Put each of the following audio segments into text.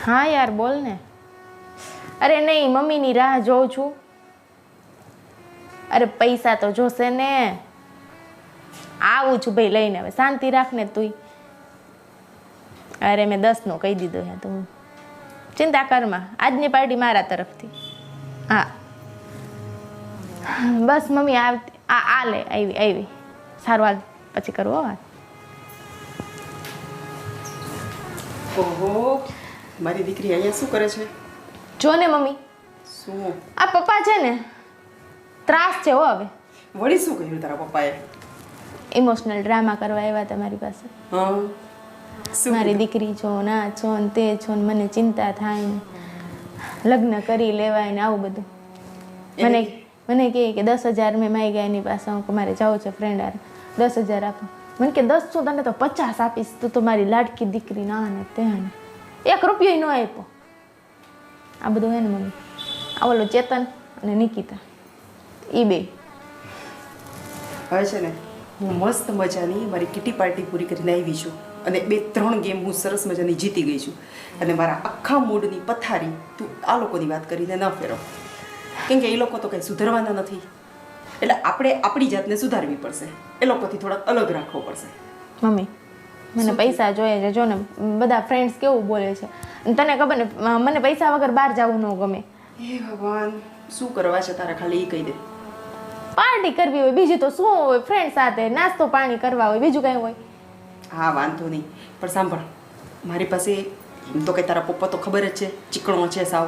હા યાર બોલ ને. અરે નહીં, મમ્મીની રાહ જોઉં છું. અરે પૈસા તો જોશે ને. આવું છું ભાઈ લઈને, હવે શાંતિ રાખને તું. અરે મેં 10 નો કહી દીધો હે, તું ચિંતા કરમાં. આજની પાર્ટી મારા તરફથી. હા બસ મમ્મી આ લે આવી. સારું હાલ પછી કરવું હો વાત. ઓહો, મારી દીકરી અહીંયા શું કરે છે? જો ને મમ્મી, શું આ પપ્પા છે ને ત્રાસ છે હો. હવે વળી શું કહ્યું તારા પપ્પાએ? ઇમોશનલ ડ્રામા કરવા આવ્યા તમારી પાસે. હા, શું મારી કીધું? દીકરી છો ના છો ને તે છો ને મને ચિંતા થાય ને લગ્ન કરી લેવાય ને આવું બધું. મને કહે કે 10,000 મેં માઈ ગયા એની પાસે. હું મારે જવું છે ફ્રેન્ડ હારે, 10,000 આપો. મને કે 10 શું, તને તો 50 આપીશ. તું તો મારી લાડકી દીકરી ના ને ત્યાં ને 1 રૂપિયો ન આપ્યો. આ બધું હે ને મમ્મી. આ ઓલો ચેતન અને નિકિતા એ બે હવે છે ને હું મસ્ત મજાની મારી કિટી પાર્ટી પૂરી કરીને આવી છું અને 2-3 ગેમ હું સરસ મજાની જીતી ગઈ છું. અને મારા આખા મૂડની પથારી તું આ લોકોની વાત કરીને ન ફેરવ, કેમ કે એ લોકો તો કંઈ સુધરવાના નથી. એટલે આપણે આપણી જાતને સુધારવી પડશે, એ લોકોથી થોડાક અલગ રાખવો પડશે. મમ્મી મને પૈસા જોઈએ છે. જો ને બધા ફ્રેન્ડ્સ કેવું બોલે છે. અને તને ખબર ને મને પૈસા વગર બહાર જવું ન ગમે. હે ભગવાન, શું કરવા છે તારા? ખાલી એ કહી દે. પાર્ટી કરવી હોય બીજું તો શું હોય? ફ્રેન્ડ સાથે નાસ્તો પાણી કરવા હોય, બીજું કઈ હોય? હા વાંધો નહીં, પણ સાંભળ, મારી પાસે એમ તો કંઈ તારા પપ્પા તો ખબર જ છે ચીકણો છે સાવ,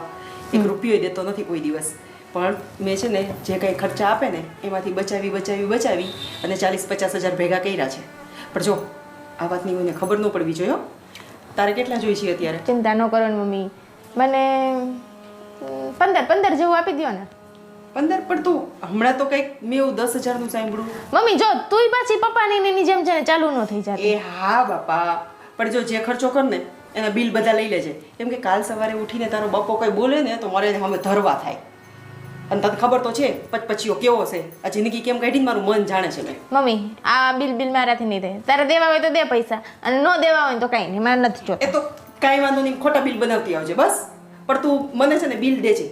1 રૂપિયો દેતો નથી કોઈ દિવસ. પણ મેં છે ને જે કંઈ ખર્ચા આપે ને એમાંથી બચાવી અને 40-50 હજાર ભેગા કર્યા છે. પણ જો આ વાતની કોઈને ખબર ન પડવી જોઈએ. તારે કેટલા જોઈ છે અત્યારે? ચિંતા ન કરો ને મમ્મી, મને 15 જેવું આપી દો ને. 15? પણ તું હમણાં તો કંઈક મેં એવું 10,000નું સાંભળ્યું. મમ્મી જો તુંય પાછી પપ્પાની ની જેમ છે ને ચાલુ ન થઈ જતી. એ હા બાપા, પણ જો જે ખર્ચો કર ને એના બિલ બધા લઈ લેજે. કેમ કે કાલ સવારે ઉઠીને તારો બાપો કંઈ બોલે ને તો મારે અમે ધરવા થાય. અને તને ખબર તો છે પચપચીઓ કેવો છે. આ જિંદગી કેમ કાઢીને મારું મન જાણે છે. મેં મમ્મી આ બિલ મારાથી નહીં થાય. તારે દેવા હોય તો દે પૈસા, અને ન દેવા હોય તો કાંઈ નહીં, મારે નથી જોતા. એ તો કાંઈ વાંધો નહીં, ખોટા બિલ બનાવતી આવજે બસ. પણ તું મને છે ને બિલ દેજે.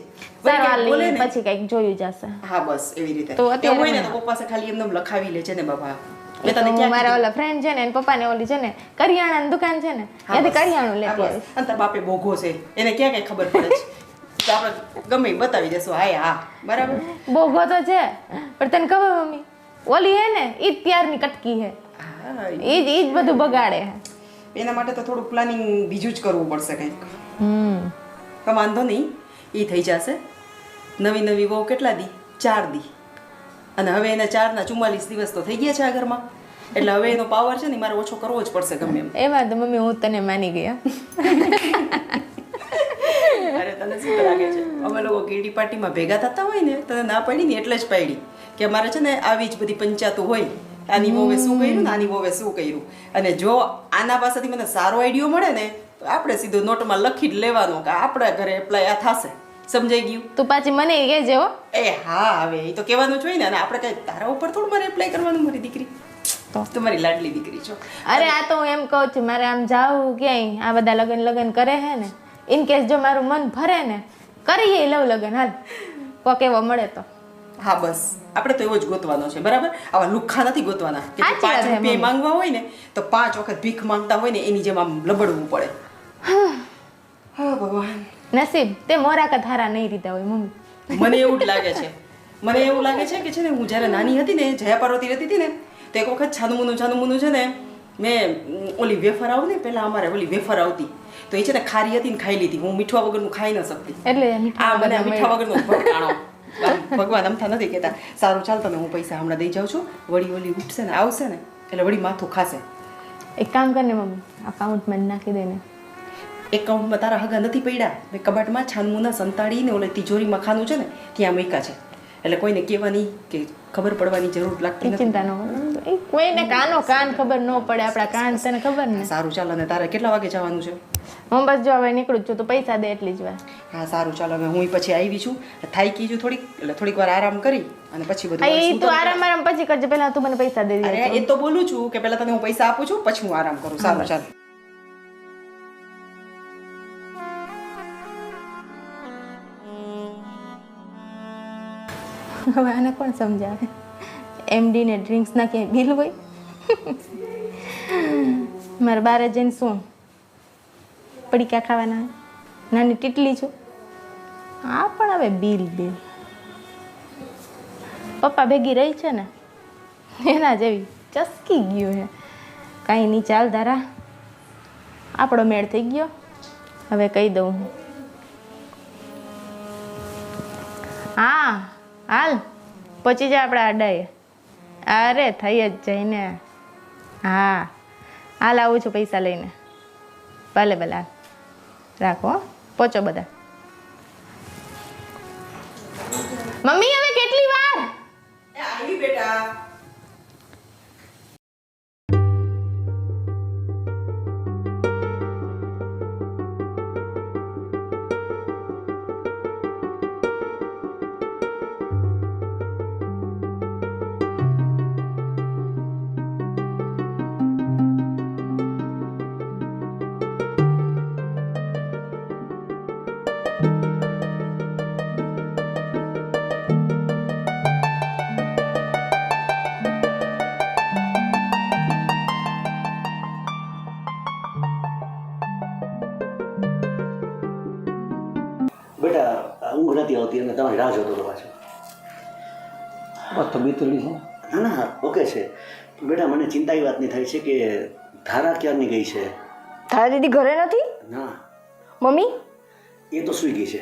સારું પછી કંઈક જોયું જશે. હા બસ એવી રીતે. તો અત્યારે હોય ને તો પપ્પા ખાલી એમને લખાવી લેજે ને બાબા. મેં તને ક્યાં મારા ઓલા ફ્રેન્ડ છે ને એના પપ્પાને ઓલી છે ને કરિયાણાની દુકાન છે ને ત્યાંથી કરિયાણું લેતી આવીશ. અને તાર બાપે બોઘો છે, એને ક્યાં કઈ ખબર પડે છે. તો આપણે ગમે ઈ બતાવી દેશું. હા બરાબર. બોઘો તો છે, પણ તને ખબર મમ્મી ઓલી હે ને ઈ પ્યારની કટકી હે. ઈ જ બધું બગાડે હે. એના માટે તો થોડું પ્લાનિંગ બીજું જ કરવું પડશે કંઈક. તો વાંધો નહીં, એ થઈ જશે. નવી વહુ કેટલા દી? 4 દી. અને હવે એના 4 ના 44 દિવસ તો થઈ ગયા છે આ ઘરમાં. એટલે હવે એનો પાવર છે ને મારે ઓછો કરવો જ પડશે ગમે એમ. એમાં તો મમ્મી હું તને માની ગયા. અરે તને શું લાગે છે, અમે લોકો કીટી પાર્ટીમાં ભેગા થતા હોય ને તને ના પડી ને એટલે જ પાડી કે અમારે છે ને આવી જ બધી પંચાયતો હોય. આની વહુએ શું કર્યું ને આની વહુએ શું કર્યું. અને જો આના પાસેથી મને સારો આઈડિયો મળે ને તો આપણે સીધું નોટમાં લખી જ લેવાનો કે આપણા ઘરે એપ્લાય આ થશે. સમજાઈ ગયું? તું પાછી મને કહેજે હો. એ હા, હવે એ તો કહેવાનું જ હોય ને. અને આપણે કઈ તારા ઉપર થોડું મારે એપ્લાય કરવાનું. મારી દીકરી તો તમારી લાડલી દીકરી છો. અરે આ તો હું એમ કહું છું, મારે આમ જાવું ક્યાંય, આ બધા લગન કરે હે ને, ઇન કેસ જો મારું મન ભરે ને કરીએ લગ્ન. હાલ કોક એવો મળે તો. હા બસ, આપણે તો એવો જ ગોતવાનો છે બરાબર. આવા લુખ્ખા નથી ગોતવાના કે 5 રૂપિયા માંગવા હોય ને તો 5 વખત ભીખ માંગતા હોય ને એની જેમ આમ લબડવું પડે. હા ભગવાન, નસીબ તે મોરા કા થારા નહીં રીતા હોય મમ્મી. મને એવું જ લાગે છે. મને એવું લાગે છે કે છે ને હું જ્યારે નાની હતી ને, જયા પાર્વતી રહેતી હતી ને, તો એક વખત છાનુમુનું છે ને મેં ઓલી વેફર આવું ને, પહેલાં અમારે ઓલી વેફર આવતી તો એ છે ને ખારી હતી ને ખાઈ લીધી. હું મીઠવા વગરનું ખાઈ ન શકતી. એટલે આ મને મીઠા વગરનો ભટકાણો. ભગવાન અમથા નથી કહેતા. સારું ચાલ, તમે હું પૈસા હમણાં દઈ જાઉં છું. વળી ઉઠશે ને આવશે ને એટલે વળી માથું ખાશે. એક કામ કર ને મમ્મી, અકાઉન્ટમાં નાખી દે ને. એકાઉન્ટમાં તારા હગા નથી પડ્યા. મેં કબાટમાં છાનમુના સંતાડીને ઓલે તિજોરીમાં ખાનું છે ને ત્યાં મૂક્યા છે. એટલે કોઈને કહેવાની કે ખબર પડવાની જરૂર લાગતી નથી. ચિંતા ન કરો, કોઈને કાન ખબર ન પડે. આપણા કાન તને ખબર ને. સારું ચાલ. અને તારે કેટલા વાગે જવાનું છે? હું બસ જો હવે નીકળું છું, તો પૈસા દે એટલી જ વાર. હા સારું ચાલ. હવે હું પછી આવી છું, થાઈ ગઈ છું થોડીક, એટલે થોડીક વાર આરામ કરી અને પછી બધું. તું આરામ પછી કરજે, પહેલા તું મને પૈસા દે દે. અરે એ તો બોલું છું કે પહેલા તને હું પૈસા આપું છું પછી હું આરામ કરું. સારું ચાલ. હવે આને કોણ સમજાવે? એમડીને ડ્રિંક્સના ક્યાંય બિલ હોય? મારે બારે જઈને શું પડીકા ખાવાના? નાની ટીટલી છું. આ પણ હવે બિલ બિલ પપ્પા ભેગી રહી છે ને એના જેવી ચસકી ગયું છે. કાંઈ નહીં, ચાલ ધારા, આપણો મેળ થઈ ગયો. હવે કહી દઉં હું. હા હાલ પહોંચી જા આપણા અડાએ. અરે થઈ જ જઈને. હા હાલ આવું છું પૈસા લઈને. ભલે ભલે હાલ રાખો, હો. પહોંચો બધા. મમ્મી હવે કેટલી વાર? આવી બેટા. બેટા ઊંઘ નથી આવતી અને તમારી રાહ જોતો હતો પાછો. બસ તો બીતેલી છે. ના ના ઓકે છે. બેટા મને ચિંતા એ વાતની થાય છે કે ધારા ક્યારની ગઈ છે? તારા દીદી ઘરે નથી? ના, મમ્મી એ તો સૂઈ ગઈ છે.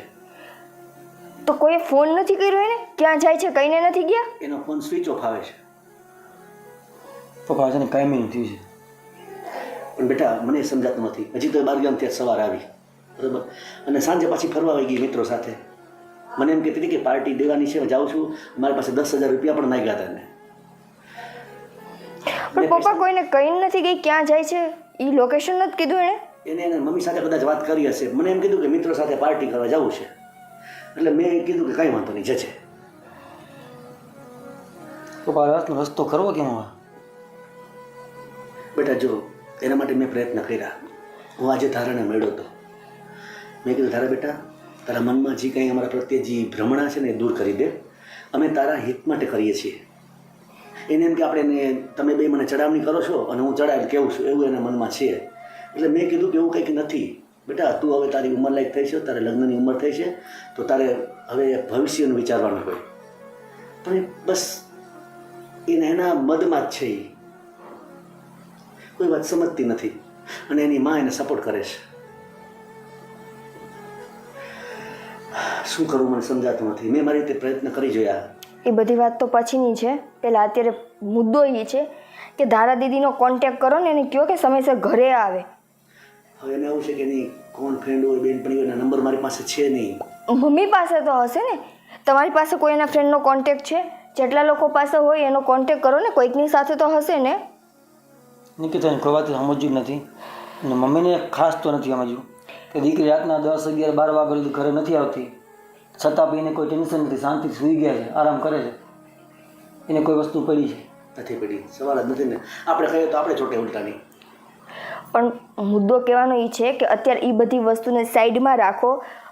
તો કોઈએ ફોન નથી કર્યો એને? ક્યાં જાય છે કઈને નથી ગયા? એનો ફોન સ્વિચ ઓફ આવે છે. પપ્પા છે ને કાયમી થયું છે. પણ બેટા મને સમજાતું નથી. હજી તો 12 ગામથી સવાર આવી બરાબર, અને સાંજે પાછી ફરવા આવી ગઈ મિત્રો સાથે. મને એમ કહેતી હતી કે પાર્ટી દેવાની છે, જાઉં છું. મારી પાસે 10,000 રૂપિયા પણ માંગ્યા હતા એને. પણ પપ્પા કોઈને કઈને નથી ગઈ ક્યાં જાય છે? એ લોકેશન નથી કીધું એને? એને મમ્મી સાથે કદાચ વાત કરી હશે. મને એમ કીધું કે મિત્રો સાથે પાર્ટી કરવા જવું છે, એટલે મેં કીધું કે કંઈ વાંધો નહીં, જશે. પપ્પા રસ્તો કરવો કેમ હવે? બેટા જો, એના માટે મેં પ્રયત્ન કર્યા. હું આજે ધારાને મળ્યો હતો. મેં કીધું ધારા બેટા, તારા મનમાં જે કંઈ અમારા પ્રત્યે જે ભ્રમણા છે ને એ દૂર કરી દે. અમે તારા હિત માટે કરીએ છીએ. એને એમ કે આપણે તમે બે મને ચડાવણી કરો છો અને હું ચડાવી કેવું છું એવું એના મનમાં છે. એટલે મેં કીધું કે એવું કંઈક નથી બેટા, તું હવે તારી ઉંમર લાયક થઈ છે, તારે લગ્નની ઉંમર થઈ છે, તો તારે હવે ભવિષ્યનું વિચારવાનું હોય. પણ બસ એના મદમાં જ છે. એ કોઈ વાત સમજતી નથી અને એની માં એને સપોર્ટ કરે છે. શું કરું મને સમજાતું નથી. મેં મારી રીતે પ્રયત્ન કરી જોયા. એ બધી વાત તો પછીની છે. પહેલાં અત્યારે મુદ્દો એ છે કે ધારા દીદીનો કોન્ટેક્ટ કરો ને એને કહો કે સમયસર ઘરે આવે. હવે એને એવું છે કે એની કોણ ફ્રેન્ડ હોય, બેનપણી હોય, એના નંબર મારી પાસે છે નહીં. મમ્મી પાસે તો હશે ને? તમારી પાસે કોઈ એના ફ્રેન્ડનો કોન્ટેક્ટ છે? જેટલા લોકો પાસે હોય એનો કોન્ટેક્ટ કરો ને, કોઈકની સાથે તો હશે ને. નિકિતાને કોઈ વાત સમજ્યું જ નથી, અને મમ્મીને ખાસ તો નથી સમજ્યું કે દીકરી રાતના 10, 11, 12 વાગ્યા સુધી ઘરે નથી આવતી, છતાં બી એને કોઈ ટેન્શન નથી, શાંતિથી સૂઈ ગયા છે, આરામ કરે છે. એને કોઈ વસ્તુ પડી છે? નથી પડી, સવાલ જ નથી ને. આપણે કહીએ તો આપણે ચોટે ઉલટાની. પણ મુદ્દો કહેવાનો એ છે કે અત્યારે એ બધી વસ્તુને સાઈડમાં રાખો.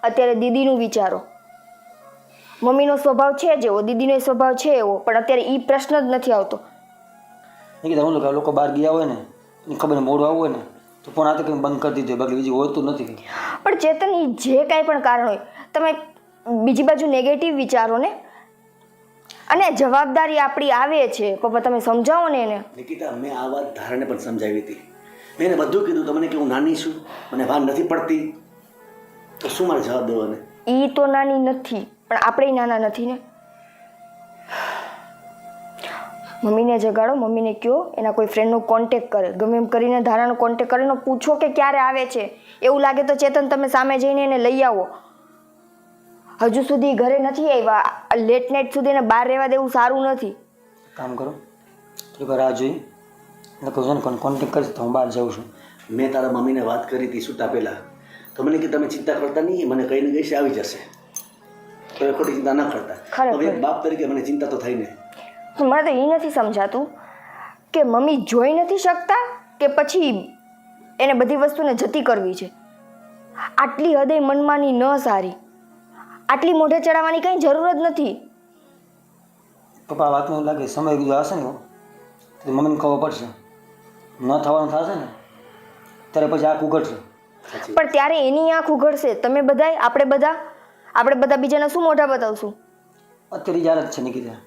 અત્યારે દીદીનું વિચારો. મમ્મીનો સ્વભાવ છે જેવો, દીદીનો સ્વભાવ છે એવો, પણ અત્યારે એ પ્રશ્ન જ નથી આવતો. નિકિતા હું લોકો બહાર ગયા હોય ને, એની ખબર મોડું આવવું હોય ને તો ફોન હાથે કંઈ બંધ કરી દીધો, બાકી બીજું હોતું નથી. પણ ચેતન, એ જે કાંઈ પણ કારણ હોય, તમે બીજી બાજુ નેગેટિવ વિચારો ને. અને જવાબદારી આપણી આવે છે. પપ્પા તમે સમજાવો ને એને. નિકિતા, મેં આ વાત ધારાને પણ સમજાવી હતી. મેં એને બધું કીધું. તમને કે હું નાની છું, મને ભાન નથી પડતી, તો શું મારે જવાબ દેવાનો? એ તો નાની નથી, પણ આપણે નાના નથી ને. મમ્મીને જગાડો, મમ્મીને કહો એના કોઈ ફ્રેન્ડનો કોન્ટેક્ટ કરે, ગમે એમ કરીને ધારાનો કોન્ટેક્ટ કરીને પૂછો કે ક્યારે આવે છે. એવું લાગે તો ચેતન તમે સામે જઈને એને લઈ આવો. હજુ સુધી ઘરે નથી આવ્યા, લેટ નાઇટ સુધી એને બહાર રહેવા દેવું સારું નથી. કામ કરો, થોડીક વાર રાહ જોઈ એટલે કહું છું ને કોન્ટેક્ટ કરીશ તો હું બહાર જાઉં છું. મેં તારા મમ્મીને વાત કરી હતી છૂટા પહેલાં, તો મને કે તમે ચિંતા કરતા નહીં, મને કહીને ગઈ છે આવી જશે, તમે ખોટી ચિંતા ન કરતા. હવે એક બાપ તરીકે મને ચિંતા તો થઈ ને. મને તો એ નથી સમજાતું કે મમ્મી જોઈ નથી શકતા કે પછી એને બધી વસ્તુને જતી કરવી છે. આટલી હદે મનમાની ન સારી, આટલી મોઢે ચડાવવાની કંઈ જરૂર જ નથી. પપ્પા વાતમાં એવું લાગે સમય કીધું હશે ને તો મમ્મીને ખબર પડશે ન થવાનું થશે ને ત્યારે પછી આંખ ઉઘડશે. પણ ત્યારે એની આંખ ઉઘડશે, તમે બધાય આપણે બધા બીજાને શું મોઢા બતાવશું? અત્યારે યાર જ છે નિકિતા,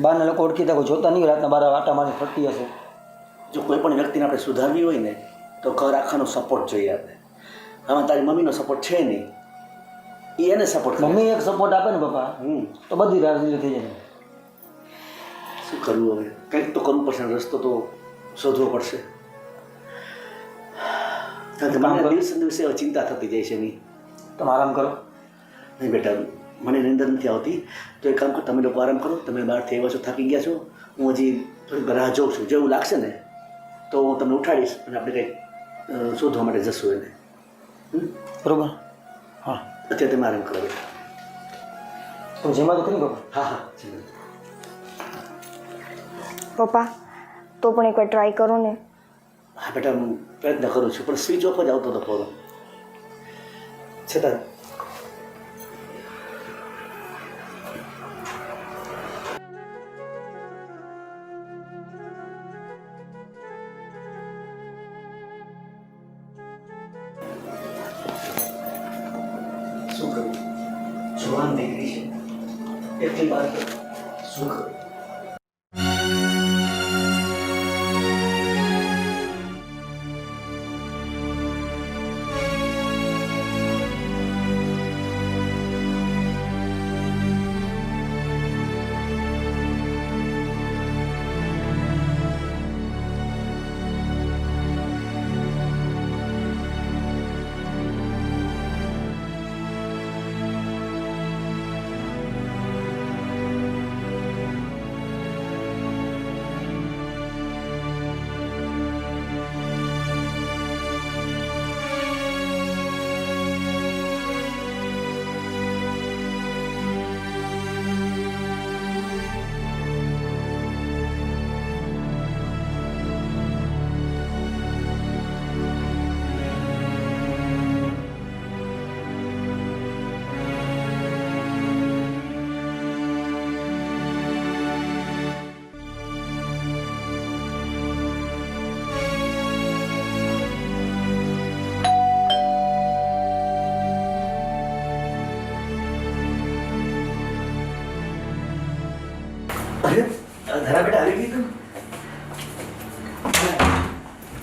બહારના લોકો ઓળખીતા કોઈ જોતા નહીં રાતના 12 આટા મારી ફરતી હશે. જો કોઈ પણ વ્યક્તિને આપણે સુધારવી હોય ને તો ઘર આખાનો સપોર્ટ જોઈએ આપણે. આમાં તારી મમ્મીનો સપોર્ટ છે નહીં, એ એને સપોર્ટ કરે. મમ્મી એક સપોર્ટ આપે ને પપ્પા તો બધી રાજી થઈ જાય. શું કરવું હવે? કંઈક તો કરવું પડશે, રસ્તો તો શોધવો પડશે. કારણ કે મને દિવસે દિવસે હવે ચિંતા થતી જાય છે એની. તમે આરામ કરો. નહીં બેટા, મને નિંદર નથી આવતી, તો એક કામ કરો, તમે લોકો આરામ કરો. તમે બહારથી આવ્યા છો, થાકી ગયા છો, હું હજી થોડીક રાહ જોઉં છું. જેવું લાગશે ને તો હું તમને ઉઠાડીશ અને આપણે કંઈક શોધવા માટે જશું એને. બરોબર? હા, અત્યારે તમે આરામ કરો બેટા. તો જેમાં તો કરી પપ્પા. હા હા ચાલો. પપ્પા તો પણ એકવાર ટ્રાય કરો ને. હા બેટા, હું પ્રયત્ન કરું છું, પણ સ્વિચ ઓફ જ આવતો હતો ફોન છતાં. શું કરું? જવાન દીકરી છે એટલી વાર શું કરું? અરે ધરા બેટા આવી ગઈ તું?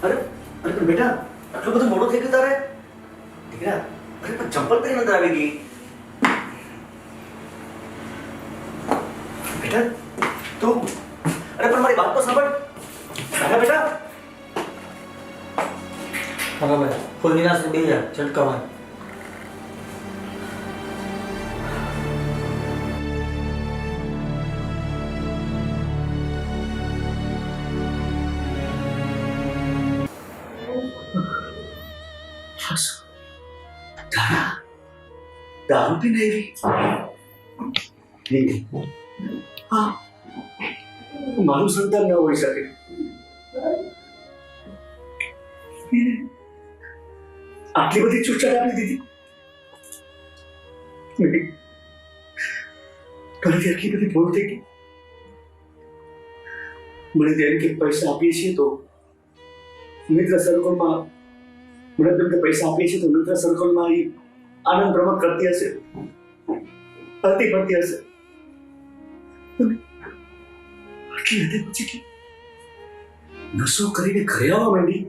અરે અરે પણ બેટા, આટલું બધું મોડું થઈ ગયું તારે? દીકરા, અરે પણ ચંપલ પહેરીને અંદર આવી ગઈ. બેટા તું, અરે પણ મારી વાત તો સાંભળ. ધરા બેટા. હા ભાઈ, ફૂલ નિરાશ બે જા છટકામાં. ધરા દારૂ પીને આવી? હા, મારું સંતાન ન હોઈ શકે. આટલી બધી છૂટછાટ આપી દીધી. ઘરેથી આટલી બધી ભૂલ થઈ ગઈ. મને ત્યારે કે પૈસા આપીએ છીએ તો મિત્ર સર્કલમાં, મને તમને પૈસા આપીએ છીએ તો મિત્ર સર્કલમાં એ આનંદ પ્રમોદ કરતી હશે, હરતી ફરતી હશે. આટલી હદે પછી કે નશો કરીને ઘરે આવવા માંડી.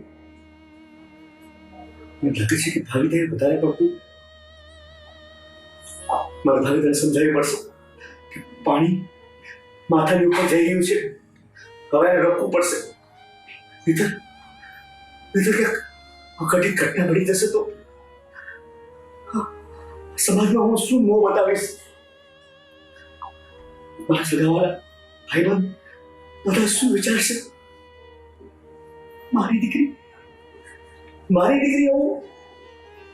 મને લાગે છે કે ભાવિતાએ વધારે પડતું. મારા ભાવિતાને સમજાવવી પડશે કે પાણી માથાની ઉપર જઈ રહ્યું છે, હવે એને રોકવું પડશે. નહીંતર ક્યાંક અઘટિત ઘટના બની જશે તો સમાજમાં હું શું મોં બતાવીશ? મારા સગાવાળા ભાઈબંધ બધા શું વિચારશે? મારી દીકરી આવું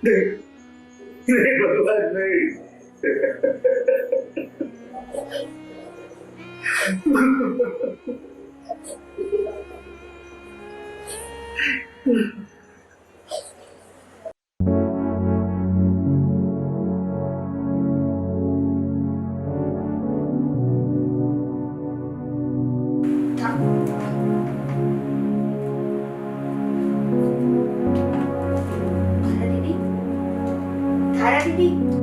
નહીં, ભગવાન નહીં. દીદી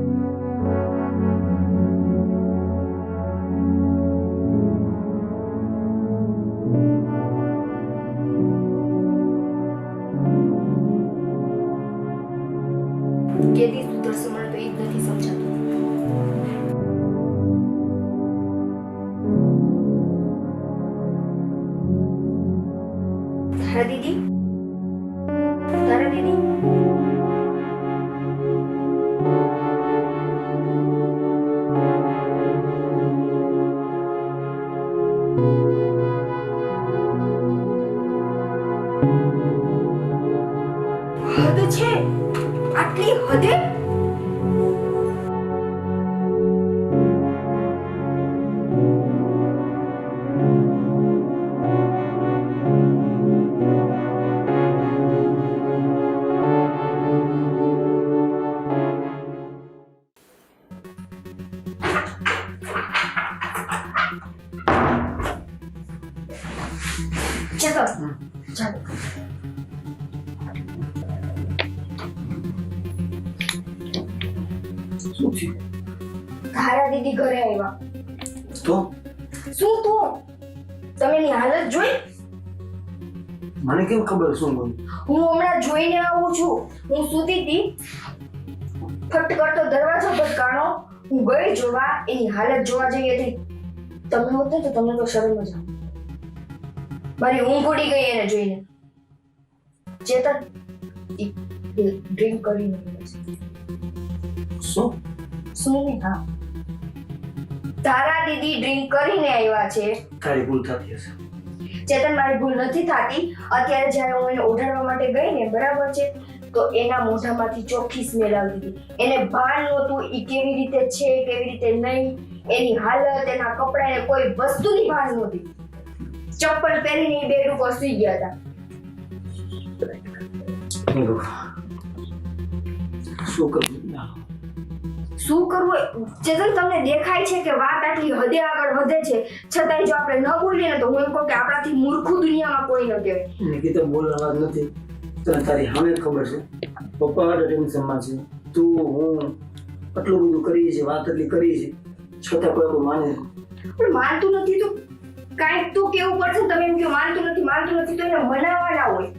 કેદી સુધરશે મને તો એ જ નથી સમજાતું. તારા દીદી તારા દીદી હદ છે આટલી હદે ચલો ચાલો શું થયું તારા દીદી ઘરે આવ્યા. તો શું તું તમે એની હાલત જોઈ? મને કેમ ખબર શું બન્યું? હું હમણાં જોઈને આવું છું. હું સૂતી હતી, ફટ કરતો દરવાજો ખટકાણો, હું ગઈ જોવા, એની હાલત જોવા જઈ હતી. તમે હોત ને તો તમને તો શરમ જ આવે. મારી ઊંઘ ઉડી ગઈ એને જોઈને. ચેતન ડ્રિંક કરીને આવે છે. શું? શું નહીં? હા, તારા દીદી ડ્રિંક કરીને આવ્યા છે. તારી ભૂલ થતી હશે. ચેતન, મારી ભૂલ નથી થતી. અત્યારે જ્યારે હું એને ઓઢાડવા માટે ગઈ ને, બરાબર છે, તો એના મોઢામાંથી ચોખ્ખી સ્મેલ આવતી હતી. એને ભાન નહોતું એ કેવી રીતે છે, કેવી રીતે નહીં. એની હાલત, એના કપડા, એને કોઈ વસ્તુની ભાન નહોતી. ચપ્પલ પહેરીને બેડ ઉપર સૂઈ ગયા હતા. શું કરવું? શું કરવું? ચેતન, તમને દેખાય છે કે વાત આટલી હદે આગળ વધે છે, છતાંય જો આપણે ન બોલીએ ને તો હું એમ કહું કે આપણાથી મૂર્ખું દુનિયામાં કોઈ ન કહેવાય. નિકિતા, બોલવા જ નથી. તને તારી સામે ખબર છે પપ્પા માટે ટેન્શનમાં છે. તું હું આટલું બધું કરીએ છીએ, વાત એટલી કરીએ છીએ, છતાં કોઈ આપણું માને નહીં. પણ માનતું નથી તો કાંઈક તો કેવું પડશે. તમે એમ કહો માનતું નથી તો એને મનાવવાના હોય.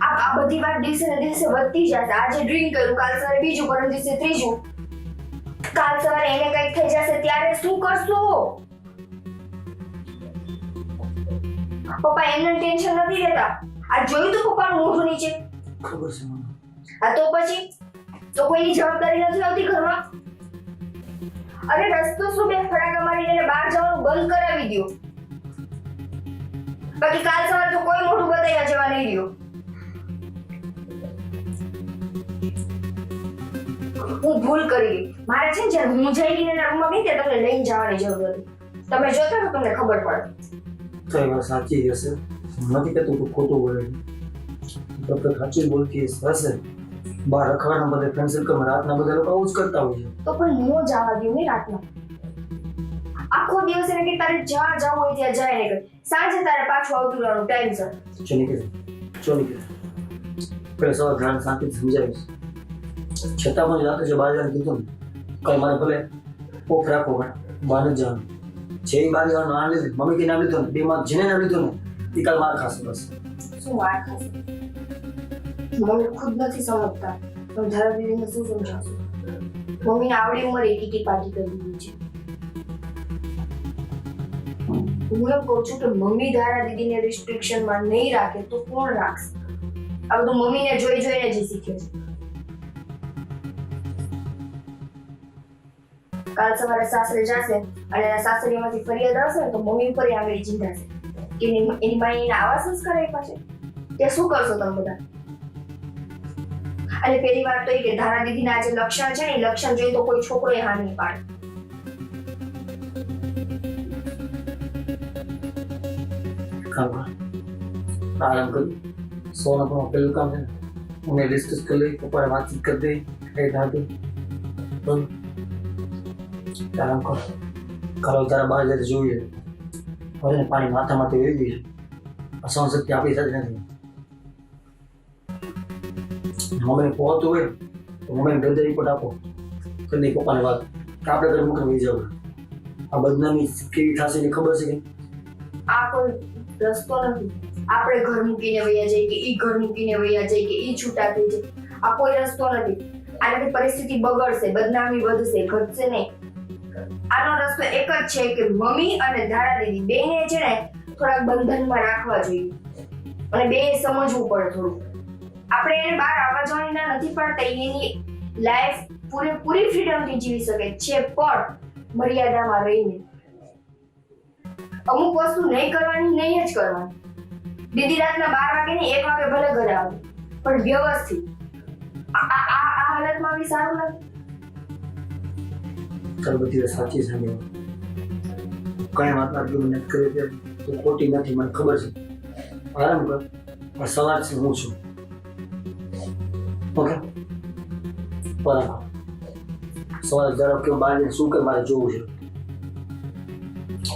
આ બધી વાત દિવસે ને દિવસે વધતી જશે. આજે ડ્રિંક કર્યું, કાલ સવારે બીજું, પરમ દિવસે ત્રીજું, કાલ સવારે એને કંઈક થઈ જશે ત્યારે શું કરશો? પપ્પા એમને ટેન્શન નથી લેતા. આ જોયું તો પપ્પાનું મોઢું નીચે. ખબર છે મને. આ તો પછી તો કોઈની જવાબદારી નથી આવતી ઘરમાં. અરે રસ્તો શું, બે ફટાકા મારીને એને બહાર જવાનું બંધ કરાવી દો. બાકી કાલ સવારે તો કોઈ મોઢું બતાવ્યા જેવા નહીં રહ્યો. હું ભૂલ કરી ગઈ. મારે છે ને જ્યારે હું જઈ એના રૂમમાં ગઈ ત્યારે તમને લઈને જવાની જરૂર હતી. તમે જોતા તો તમને ખબર પડે. તો એ વાત સાચી હશે. નથી કહેતું તું ખોટું બોલે. તો સાચી બોલતી હશે. બહાર રખવાના બધે ફ્રેન્ડ સર્કલમાં રાતના બધા લોકો આવું જ કરતા હોય છે. તો પણ નો જવા દઉં ને રાતના. આખો દિવસ એને કે તારે જ્યાં જવું હોય ત્યાં જાય ને કરે. સાંજે તારે પાછું આવતું રહેવાનું ટાઈમસર. ચો નીકળે. પેલા સવાર ધ્યાન શાંતિથી સમજાવીશ. છતાં પણ રાતે જો બહાર જવાનું કીધું ને, કઈ મારે ભલે ઓફ રાખો પણ બહાર જ જવાનું. જે બહાર જવાનું નામ લીધું, મમ્મી કે નામ લીધું ને, બે માં જેને નામ લીધું ને એ કાલ માર ખાશે બસ. શું વાર થશે? મમ્મી ખુદ નથી સમજતા. પણ ધારા દીદીને શું સમજાવશું? મમ્મીને આવડી ઉંમરે કીટી પાર્ટી કરી દીધી છે. હું એમ કહું છું કે મમ્મી ધારા દીદીને રિસ્ટ્રિક્શનમાં નહીં રાખે તો કોણ રાખશે? આ બધું મમ્મીને જોઈને જ શીખે છે. કાલ સવારે સાસરે જશે અને એના સાસરીમાંથી ફરિયાદ આવશે ને તો મમ્મી ઉપર આંગળી ચીંધાશે કે એની માએ એને આવા સંસ્કાર આપ્યા છે. ત્યાં શું કરશો તમે બધા? અને પહેલી વાત તો એ કે ધારા દીદીના જે લક્ષણ છે ને એ લક્ષણ જોઈ તો કોઈ છોકરો હા નહીં પાડે. આરામ કરી સોના પણ પેલું કામ છે ને, હું ડિસ્કસ કરી લઈ, પપ્પાને વાતચીત કરી દઈ, કઈ નાખી આરામ કર. ખરો તારા બહાર જતી જોઈએ હવે ને પાણી માથામાંથી વેરી દઈશું. સહનશક્તિ આપણી સાથે નથી. મમ્મીને પહોંચતું હોય તો મમ્મીને ગંદા રિપોર્ટ આપો કંઈ પપ્પાને વાત કે આપણે ઘરે મૂકીને વહી જવું. આ બદનામી કેવી થશે એની ખબર છે કે આ કોઈ રસ્તો નથી. આપણે ઘર મૂકીને વયા જઈએ કે ઈ ઘર મૂકીને વયા જઈએ કે ઈ છૂટા થઈ જાય, આ કોઈ રસ્તો નથી. આનાથી પરિસ્થિતિ બગડશે, બદનામી વધશે, ઘટશે નહીં. આનો રસ્તો એક જ છે કે મમ્મી અને ધારા દીદી બેને છે ને થોડાક બંધનમાં રાખવા જોઈએ અને બે સમજવું પડે થોડું. આપણે એને બહાર આવવા જવાની ના નથી પાડતા, એની લાઈફ પૂરેપૂરી ફ્રીડમથી જીવી શકે છે, પણ મર્યાદામાં રહીને. અમુક વસ્તુ નહીં કરવાની, નહીં જ કરવાની. દીદી રાતના 12 વાગે ને 1 વાગે ભલે ઘરે આવે, પણ વ્યવસ્થિત. આ હાલતમાં બી સારું નથી. તારી બધી વાત સાચી છે ને કઈ વાત આર્ગ્યુમેન્ટ કરે છે તો ખોટી નથી, મને ખબર છે. આરામ કર, આ સવાર છે, હું છું. ઓકે બરાબર. સવારે જરા કે બહાર જઈને શું કે મારે જોવું છે.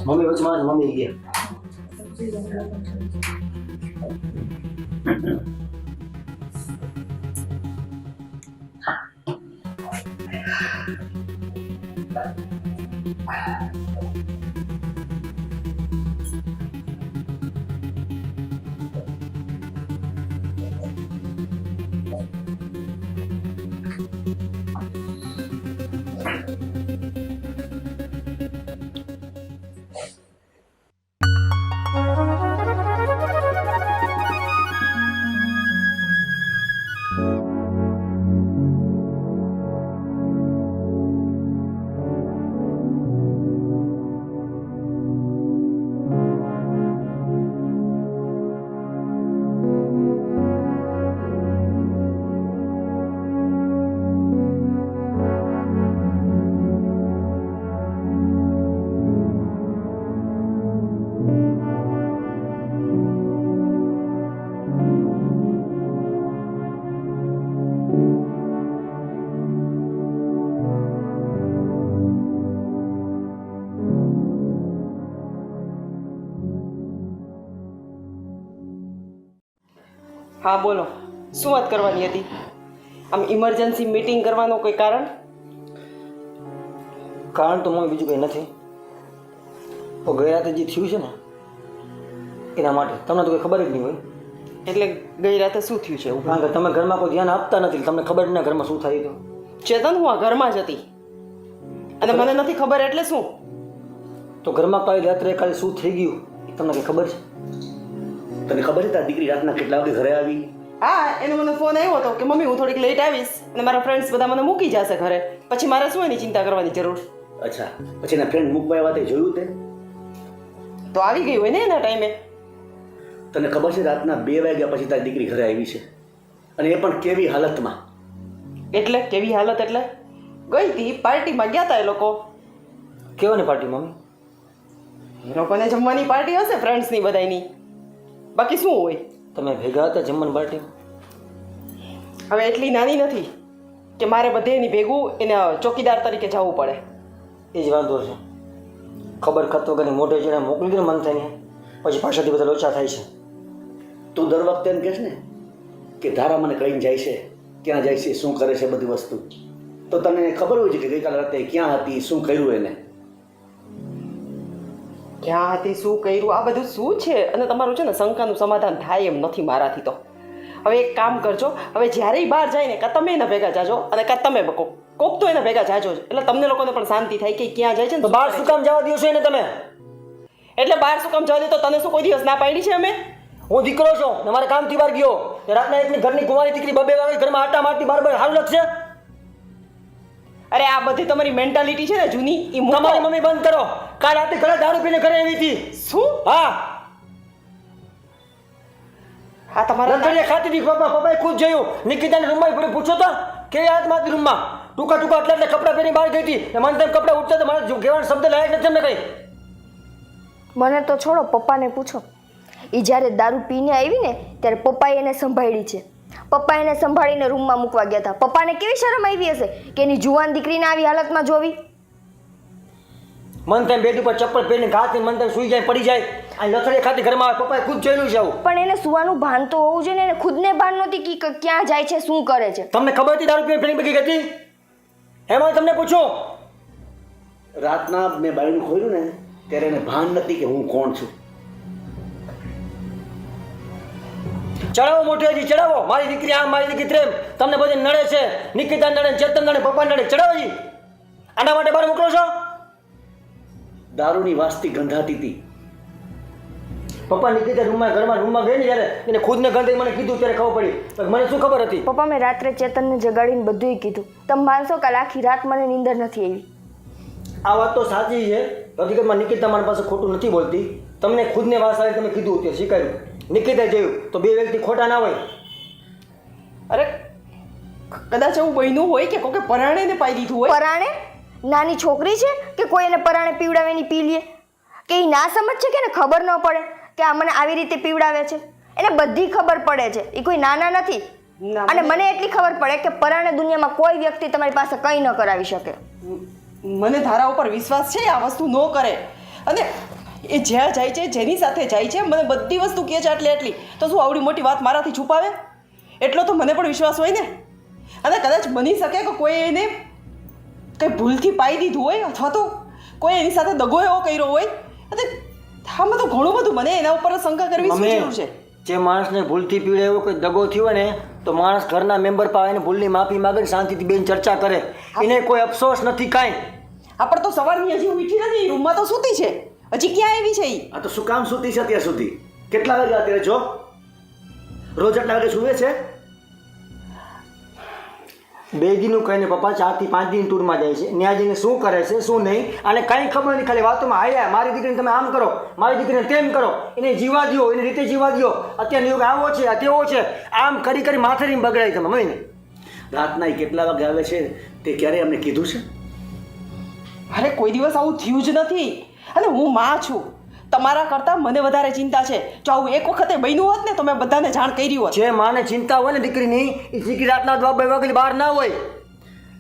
મમ્મી વચમાં મમ્મી ગયા. હા બોલો, શું વાત કરવાની હતી? આમ ઇમરજન્સી મીટિંગ કરવાનો કોઈ કારણ? કારણ તો મમ્મી બીજું કંઈ નથી. તો ગઈ રાતે જે થયું છે ને એના માટે તમને તો કંઈ ખબર જ નહીં હોય. એટલે ગઈ રાતે શું થયું છે એવું? કારણ કે તમે ઘરમાં કોઈ ધ્યાન આપતા નથી, તમને ખબર જ ના ઘરમાં શું થાય. તો ચેતન, હું આ ઘરમાં જ હતી અને મને નથી ખબર એટલે શું? તો ઘરમાં કાલે રાત્રે કાલે શું થઈ ગયું એ તમને કંઈ ખબર છે? તને ખબર છે તારી દીકરી રાતના કેટલા વાગે ઘરે આવી? હા, એનો મને ફોન આવ્યો હતો કે મમ્મી હું થોડીક લેટ આવીશ અને મારા ફ્રેન્ડ્સ બધા મને મૂકી જશે ઘરે, પછી મારે શું એની ચિંતા કરવાની જરૂર? અચ્છા, પછી એના ફ્રેન્ડ મૂકવા આવ્યા તે જોયું તે? તો આવી ગઈ હોય ને એના ટાઈમે. તને ખબર છે રાતના 2 વાગ્યા પછી તારી દીકરી ઘરે આવી છે, અને એ પણ કેવી હાલતમાં? એટલે કેવી હાલત? એટલે ગઈ હતી પાર્ટીમાં, ગયા હતા એ લોકો. કેવાની પાર્ટી મમ્મી? એ લોકોને જમવાની પાર્ટી હશે ફ્રેન્ડ્સની બધાની, બાકી શું હોય? તમે ભેગા હતા જમવાની પાર્ટીમાં? હવે એટલી નાની નથી કે મારે બધે એની ભેગું એને ચોકીદાર તરીકે જવું પડે. એ જ વાંધો છે. ખબર ખત વગરની મોઢે જઈને મોકલી દે મન થઈને, પછી પાછળથી બધા લોચા થાય છે. તું દર વખતે એમ કહેશ ને કે ધારા મને કહીને જાય છે, ક્યાં જાય છે, શું કરે છે, બધી વસ્તુ. તો તને ખબર હોય છે કે ગઈકાલે રાતે ક્યાં હતી, શું કર્યું એને? ક્યાં હતી, શું કર્યું, આ બધું શું છે? અને તમારું છે ને શંકાનું સમાધાન થાય એમ નથી મારાથી. તો હવે એક કામ કરજો, હવે જ્યારે બહાર જાય ને કાં તમે એના ભેગા જાજો અને કાં તમે કોક તો એના ભેગા જાજો, એટલે તમને લોકોને પણ શાંતિ થાય કે ક્યાં જાય છે ને. તો બહાર શું કામ જવા દો છો એને તમે? એટલે બહાર શું કામ જવા દે? તો તને શું કોઈ દિવસ ના પાડી છે અમે? હું દીકરો છું ને મારે કામથી બહાર ગયો, રાતના એકની ઘરની કુંવારી દીકરી 2 વાગે ઘરમાં આટા મારતી બાર સારું લાગશે? અરે આ બધી તમારી મેન્ટાલિટી છે ને જૂની, એ તમારી મમ્મી બંધ કરો. કાલ રાતે ઘરે દારૂ પીને ઘરે આવી હતી. શું? હા, હા તમારા રંધણીએ ખાતી હતી. પપ્પાએ ખુદ જોયું. નિકિતાને રૂમમાં પૂછો તો કેવી હાલતમાં હતી રૂમમાં. ટૂંકા એટલે કપડાં પહેરી બહાર ગઈ હતી. મને તેમ કપડાં ઉઠતા તો મને કહેવાનો શબ્દ લાયક નથી તમને કઈ. મને તો છોડો, પપ્પાને પૂછો. એ જ્યારે દારૂ પીને આવી ને ત્યારે પપ્પાએ એને સંભાળી છે. પપ્પા એને સંભાળીને રૂમમાં મૂકવા ગયા હતા. પપ્પાને કેવી શરમ આવી હશે કે એની જુવાન દીકરીને આવી હાલતમાં જોવી. મન થાય બેડ ઉપર ચપ્પલ પહેરીને ઘાથી મન થાય સૂઈ જાય પડી જાય આ લથડે ખાતી ઘરમાં આવે પપ્પાએ ખુદ જોયેલું છે આવું. પણ એને સુવાનું ભાન તો હોવું જોઈએ ને. એને ખુદને ભાન નહોતી કે ક્યાં જાય છે, શું કરે છે. તમને ખબર હતી દારૂ પીને ફેરી બગી હતી? એમાં તમને પૂછો. રાતના મેં બાયણું ખોલ્યું ને ત્યારે એને ભાન નથી કે હું કોણ છું. ચડાવો મોટેજી ચડાવો, મારી દીકરી આમ મારી દીકરી તેમ, તમને બધી નડે છે, નિકિતા નડે, ચેતન નડે, પપ્પા નડે, ચડાવો જી. આના માટે બહાર મોકલો છો? દારૂની વાસથી ગંધાતી હતી. પપ્પા નિકિતા રૂમમાં ગઈ ને જ્યારે એને ખુદને ગંધ મને કીધું ત્યારે ખબર પડી, પણ મને શું ખબર હતી? પપ્પા મેં રાત્રે ચેતનને જગાડીને બધુંય કીધું. તમે માનશો કાલ આખી રાત મને નીંદર નથી આવી. આ વાત તો સાચી છે. હકીકતમાં નિકિતા મારી પાસે ખોટું નથી બોલતી. તમને ખુદને વાસ આવી તમે કીધું તે સ્વીકાર્યું. નિકિતા જોયું તો બે વ્યક્તિ ખોટા ના હોય. અરે કદાચ એવું બન્યું હોય કે કોકે પરાણે ને પાઈ દીધું હોય. પરાણે નાની છોકરી છે કે કોઈ એને પરાણે પીવડાવીને પી લે? કે એ ના સમજ છે કે એને ખબર ન પડે કે આ મને આવી રીતે પીવડાવે છે? એને બધી ખબર પડે છે. એ કોઈ નાના નથી. અને મને એટલી ખબર પડે કે પરાણે દુનિયામાં કોઈ વ્યક્તિ તમારી પાસે કંઈ ન કરાવી શકે. મને ધારા ઉપર વિશ્વાસ છે આ વસ્તુ ન કરે. અને એ જ્યાં જાય છે જેની સાથે જાય છે મને બધી વસ્તુ કહે છે એટલી તો શું આવડી મોટી વાત મારાથી છુપાવે? એટલો તો મને પણ વિશ્વાસ હોય ને. અને કદાચ બની શકે કે કોઈ એને કંઈ ભૂલથી પાઈ દીધું હોય અથવા તો કોઈ એની સાથે દગો એવો કર્યો હોય. અને આમાં તો ઘણું બધું મને એના ઉપર શંકા કરવી શું જરૂર છે? જે માણસને ભૂલથી પીડે એવો કોઈ દગો થયો હોય ને તો માણસ ઘરના મેમ્બર પાસે આવીને ભૂલની માફી માગે ને શાંતિથી બેન ચર્ચા કરે. એને કોઈ અફસોસ નથી કાંઈ. આપણે તો સવારની હજી ઉઠી નથી, રૂમમાં તો સૂતી છે. હજી ક્યાં આવી છે ઈ? આ તો શું કામ સૂતી છે અત્યાર સુધી? કેટલા વાગ્યા અત્યારે જો? રોજ આટલા વાગે સૂવે છે? 2 દિનનું કહીને પપ્પા 4 થી 5 દિન ટૂરમાં જાય છે. ત્યાં જઈને શું કરે છે શું નહીં અને કાંઈ ખબર નહીં. ખાલી વાતોમાં હાલ્યા મારી દીકરીને તમે આમ કરો, મારી દીકરીને તેમ કરો, એને જીવા દો, એની રીતે જીવા દો, અત્યારે યુગ આવો છે આ તેવો છે, આમ કરી કરી માથેરીને બગડાય તમે મમ્મીને. રાતના કેટલા વાગે આવે છે તે ક્યારેય અમને કીધું છે? અરે કોઈ દિવસ આવું થયું જ નથી. અને હું માં છું, તમારા કરતાં મને વધારે ચિંતા છે. જો આવું એક વખતે બન્યું હોત ને તો મેં બધાને જાણ કરી હોત. જે માને ચિંતા હોય ને દીકરીની એ દીકરી રાતના 2 વાગે બહાર ના હોય,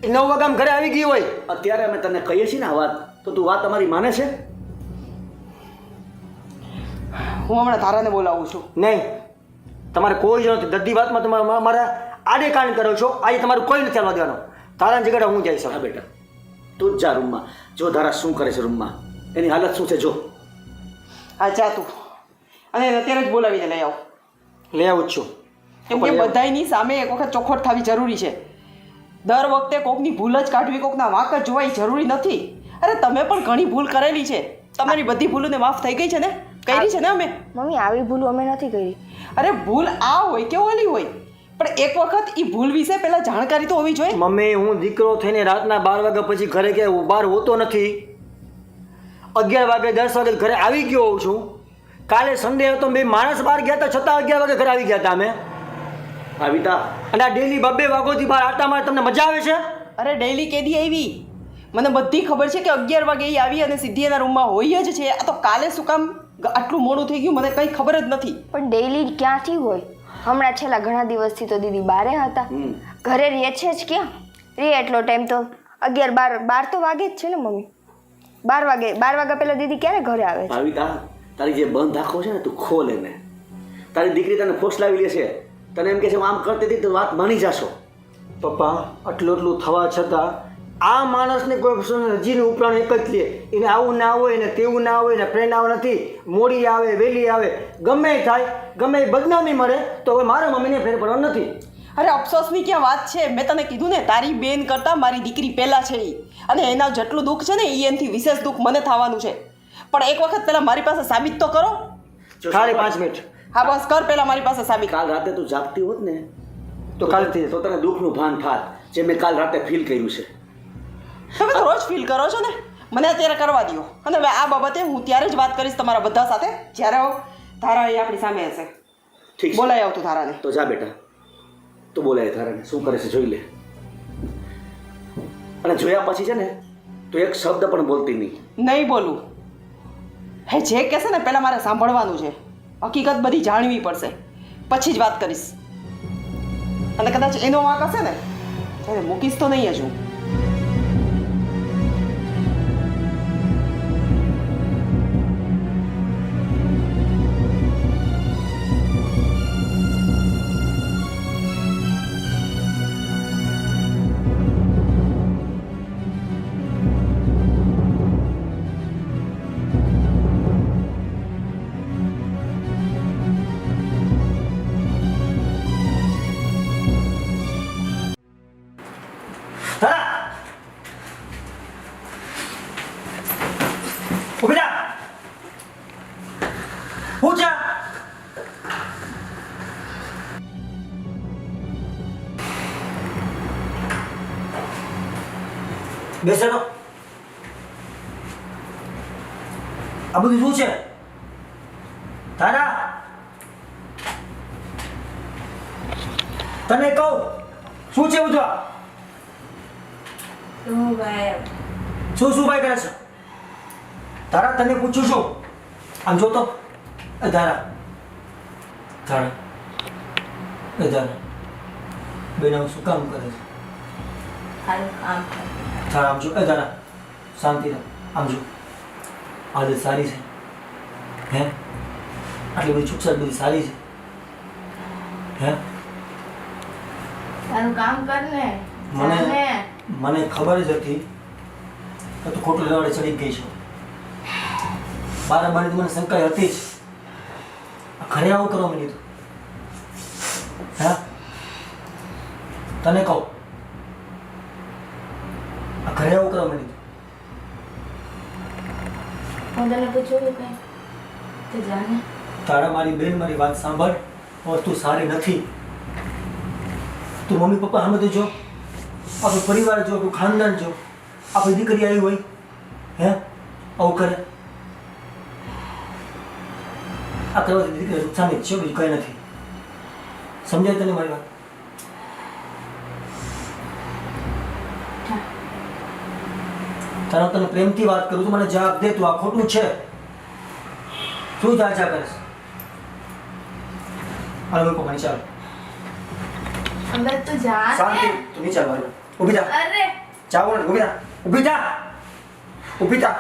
એ 9 વાગ્યામાં ઘરે આવી ગઈ હોય. અત્યારે અમે તને કહીએ છીએ ને આ વાત તો તું વાત અમારી માને છે? હું હમણાં તારાને બોલાવું છું. નહીં, તમારે કોઈ જ નથી. બધી વાતમાં તમે મારા આડે કાન કરો છો. આજે તમારું કોઈ નથી ચાલવા દેવાનું. તારાને જગ્યાએ હું જઈશ. હા બેટા, તું જ જા રૂમમાં. જો ધારા શું કરે છે રૂમમાં, એની હાલત શું છે જો. હા જા તું, અને એને અત્યારે જ બોલાવીને લઈ આવ. લઈ આવું જ છું. કેમ કે બધાયની સામે એક વખત ચોખવટ થવી જરૂરી છે. દર વખતે કોકની ભૂલ જ કાઢવી, કોકના વાંક જ જોવા એ જરૂરી નથી. અરે તમે પણ ઘણી ભૂલ કરેલી છે. તમારી બધી ભૂલોને માફ થઈ ગઈ છે ને? કરી છે ને અમે? મમ્મી આવી ભૂલ અમે નથી કરી. અરે ભૂલ આ હોય કે ઓલી હોય, પણ એક વખત એ ભૂલ વિશે પહેલા જાણકારી તો હોવી જોઈએ. મમ્મી, હું દીકરો થઈને રાતના 12 વાગ્યા પછી ઘરે કે બહાર હોતો નથી. 11 વાગે 10 વાગે ઘરે આવી ગયો હોઉં છું. કાલે સન્ડે હતો, 2 માણસ બહાર ગયા હતા છતાં 11 વાગે ઘરે આવી ગયા હતા અમે. આવિતા, અને આ ડેલી 2 વાગ્યાથી બહાર આટા મારે તમને મજા આવે છે? અરે ડેઈલી કેદી આવી? મને બધી ખબર છે કે 11 વાગે એ આવી અને સીધી એના રૂમમાં હોય જ છે. આ તો કાલે શું કામ આટલું મોડું થઈ ગયું મને કંઈ ખબર જ નથી. પણ ડેઈલી ક્યાંથી હોય? હમણાં છેલ્લા ઘણા દિવસથી તો દીદી બારે હતા. ઘરે રહે છે જ ક્યાં? રહે એટલો ટાઈમ તો 11 12 તો વાગે જ છે ને મમ્મી. 12 વાગ્યા પહેલા દીદી ક્યારે ઘરે આવે છે? આવિતા, તારી જે બંધ આંખો છે ને તું ખોલ એને. તારી દીકરી તને ફોસલાવી લે છે, તને એમ કે છે હું આમ કરતી હતી તો વાત માની જાશો. પપ્પા, આટલું થવા છતાં આ માણસને કોઈ હજીનું ઉપરાણ એક જ લે. એને આવું ના હોય ને તેવું ના હોય ને ફ્રેન્ડ આવ નથી, મોડી આવે વહેલી આવે, ગમે એ થાય, ગમે એ બદનામી મળે તો હવે મારા મમ્મીને ફેર પડવા નથી. અરે અફસોસની ક્યાં વાત છે? મેં તને કીધું ને તારી બેન કરતાં મારી દીકરી પહેલાં છે એ. અને એના જેટલું દુઃખ છે ને એ એનાથી વિશેષ દુઃખ મને થવાનું છે. પણ એક વખત પહેલાં મારી પાસે સાબિત તો કરો. ખાલી 5 મિનિટ. હા બસ કર પહેલાં મારી પાસે સાબિત. કાલ રાતે તું જાગતી હોત ને તો કાલથી તો તને દુઃખનું ભાન થાત, જે મેં કાલ રાતે ફીલ કર્યું છે. તમે તો રોજ ફીલ કરો છો ને. મને અત્યારે કરવા દો. અને હવે આ બાબતે હું ત્યારે જ વાત કરીશ તમારા બધા સાથે જ્યારે ધારા એ આપણી સામે હશે. ઠીક છે, બોલાય આવતું ધારાને. તો જા બેટા, તો બોલાય ધારાને શું કરે છે જોઈ લે. અને જોયા પછી છે ને તો એક શબ્દ પણ બોલતી નહીં. નહીં બોલું. હે જે કહેશે ને પહેલાં મારે સાંભળવાનું છે. હકીકત બધી જાણવી પડશે, પછી જ વાત કરીશ. અને કદાચ એનો વાંક હશે ને ત્યારે મૂકીશ તો નહીં જ હું. તારા ઊભી થા. હું છે? બેસેલો. આ બધું શું છે? તારા તને કહું શું છે બધું? શું ભાઈ કરે છે? તારા તને પૂછું છું. આમ જોતો. એ તારા બેન આવું શું કામ કરે છે? તારા આમ જો. એ તારા શાંતિ રાખ. આમ જો. આદત સારી છે હે? આટલી બધી છૂટછાટ બધી સારી છે હે? તારું કામ કર ને. મને ખબર જ હતી કે તું ખોટું લેવાડે ચડી ગઈ છો. બારે મને શંકા હતી જ. આ ઘરે આવું કરવા માંડી તું હે? તને કહું આ ઘરે આવું કરવા માંડી હું તને પૂછું કે કઈ તે જાને. તારા મારી બેન મારી વાત સાંભળ. વસ્તુ સારી નથી. તું મમ્મી પપ્પા સામે તો જો, આપણો પરિવાર જો, આપણું ખાનદાન જો. આપણી દીકરી આવી હોય હે આવું કરે. આ કરવાથી દીકરી નુકસાન જ છે, બીજું કંઈ નથી. સમજાય તને મારી વાત? તારા તને પ્રેમથી વાત કરું છું, મને જવાબ દે. તું આ ખોટું છે. શું ચાચા કરે છે? હાલો લોકો મને ચાલો. અંદર તો જા ને. શાંતિ. તું નહીં ચાલ મારી. ઊભી થા. અરે ચાવો ને. ઊભી થા. ઊભી થા. ઊભી થા.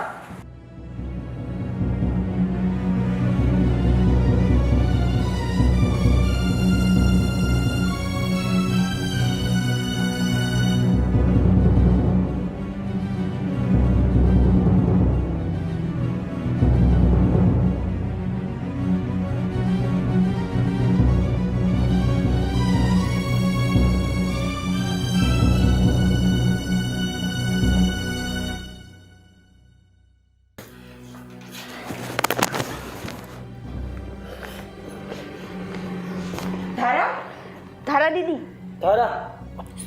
ધારા દીદી તારા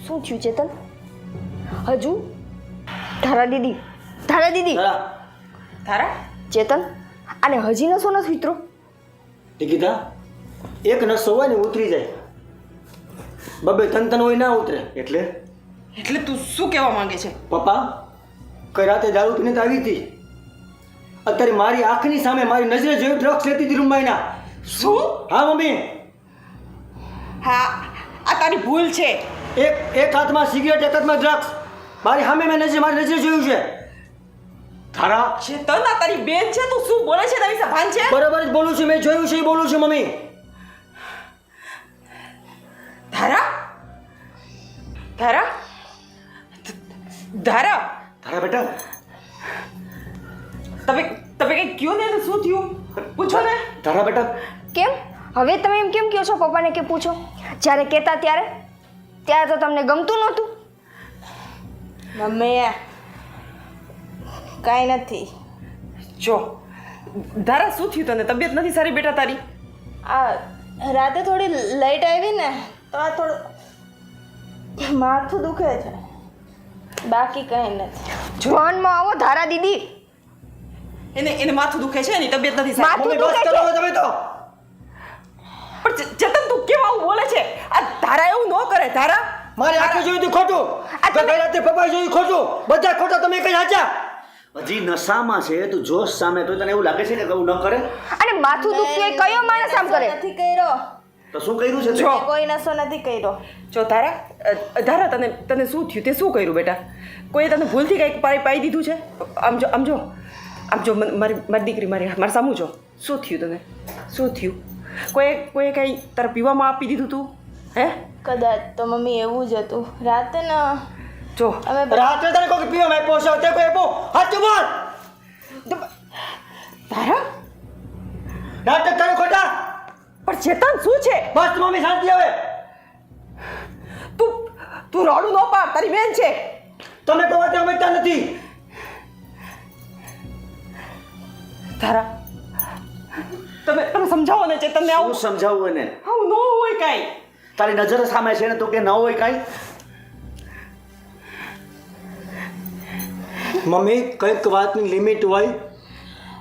શું થયું ચેતન? હજુ ધારા દીદી તારા તારા ચેતન આને હજી નસો નથી મિત્રો. ટિકિટા એક નસો હોય ને ઉતરી જાય. બબે તન હોય ના ઉતરે. એટલે તું શું કહેવા માંગે છે? પપ્પા કઈ રાતે દારૂ પીને તો આવી હતી. અત્યારે મારી આંખની સામે મારી નજરે જોયું ડ્રગ્સ લેતી હતી રૂમમાં એના. શું? હા મમ્મી. હા, આ તારી ભૂલ છે. એક હાથમાં સિગરેટ, એક હાથમાં ડ્રગ્સ. મારી સામે મારી નજરે જોયું છે. તારા ચેતન, આ તારી બેન છે. તું શું બોલે છે? તારી ભાન છે? બરાબર જ બોલું છું. મેં જોયું છે એ બોલું છું મમ્મી. ધારા ધારા ધારા તારા બેટા તમે કંઈ કયો ને? શું થયું? પૂછો ને. તારા બેટા કેમ હવે તમે એમ કેમ કહો છો પપ્પાને કે પૂછો? જ્યારે કહેતા ત્યારે તો તમને ગમતું નહોતું. મમ્મી કાંઈ નથી. જો ધારા શું થયું તને? તબિયત નથી સારી બેટા તારી? આ રાતે થોડી લાઈટ આવી ને તો આ થોડું માથું દુખે છે, બાકી કંઈ નથી. જોનમાં આવો ધારા દીદી. એને માથું દુખે છે, એની તબિયત નથી સારી. માથું મમ્મી બસ દુખે કરો છે. તમે તો. પણ ચેતન તું કેમ આવું બોલે છે? આ ધારા એવું ન કરે. ધારા મારી આંખે જોયું તું ખોટું. ગઈ રાતે પપ્પા જોયું ખોટું. બધા ખોટા. તમે કઈ સાચા. હજી નશામાં છે. તું જોશ સામે તો તને એવું લાગે છે ને કે એવું ન કરે? અને માથું દુખતું એ કયો માણસ આમ કરે? નથી કર્યો. તો શું કર્યું છે તે? જો કોઈ નશો નથી કર્યો. જો ધારા તને શું થયું? તે શું કર્યું બેટા? કોઈએ તને ભૂલથી કંઈક પાઈ દીધું છે? આમ જો મારી દીકરી મારી સામું જો. શું થયું તને? શું થયું? કોઈએ કંઈ તારે પીવામાં આપી દીધું તું? હે? કદાચ તો મમ્મી એવું જ હતું. રાતે ને જો અમે રાત્રે તને કોઈ પીવા માં પહોંચાવ તે કોઈ આપો. હાચું બોલ. ધારા નાટક કરે ખોટા. પણ ચેતન શું છે? બસ મમ્મી શાંતિ હવે. તું રોડું ન પાડ. તારી બેન છે. તમે કોઈ વાતે સમજતા નથી. તારા તમે તમે સમજાવો ને ચેતનને આવું શું સમજાવવું એને? આવું ન હોય કાંઈ. તારી નજર સામે છે ને તો કે ન હોય કાંઈ. મમ્મી કંઈક વાતની લિમિટ હોય,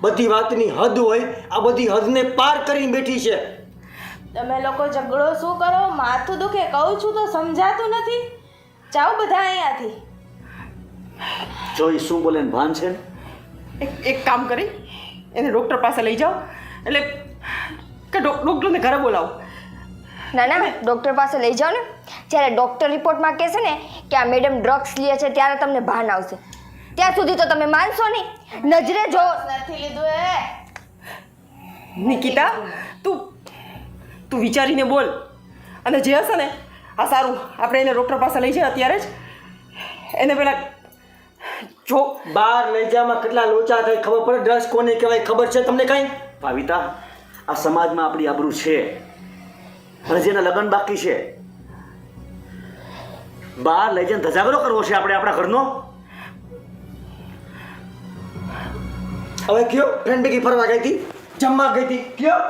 બધી વાતની હદ હોય. આ બધી હદને પાર કરીને બેઠી છે. તમે લોકો ઝઘડો શું કરો? માથું દુખે કહું છું તો સમજાતું નથી. જાઓ બધા અહીંયાથી. જો એ શું બોલે ને ભાન છે ને? એક કામ કરી એને ડૉક્ટર પાસે લઈ જાઓ, એટલે કે ડૉક્ટરને ઘરે બોલાવો. ના ના ડૉક્ટર પાસે લઈ જાઓ ને. જ્યારે ડૉક્ટર રિપોર્ટમાં કહેશે ને કે આ મેડમ ડ્રગ્સ લે છે ત્યારે તમને ભાન આવશે. ત્યાં સુધી તો તમે માનશો નહીં. નજરે જો નથી લીધું એ. નિકિતા તું વિચારીને બોલ, અને જે હશે ને આ સારું. આપણે એને ડૉક્ટર પાસે લઈ જઈએ અત્યારે જ. એને પેલા જો બહાર લઈ જવામાં કેટલા લોચા થાય ખબર પડે. ડ્રગ્સ કોને કહેવાય ખબર છે તમને કાંઈ? ભાવિતા, આ સમાજમાં આપણી આબરૂ છે, અને જેના લગ્ન બાકી છે બહાર લઈ જઈને ધજાગરો કરવો છે આપણે આપણા ઘરનો? હવે કયો ફ્રેન્ડ ભેગી ફરવા ગઈ હતી, જમવા ગઈ હતી, કયો?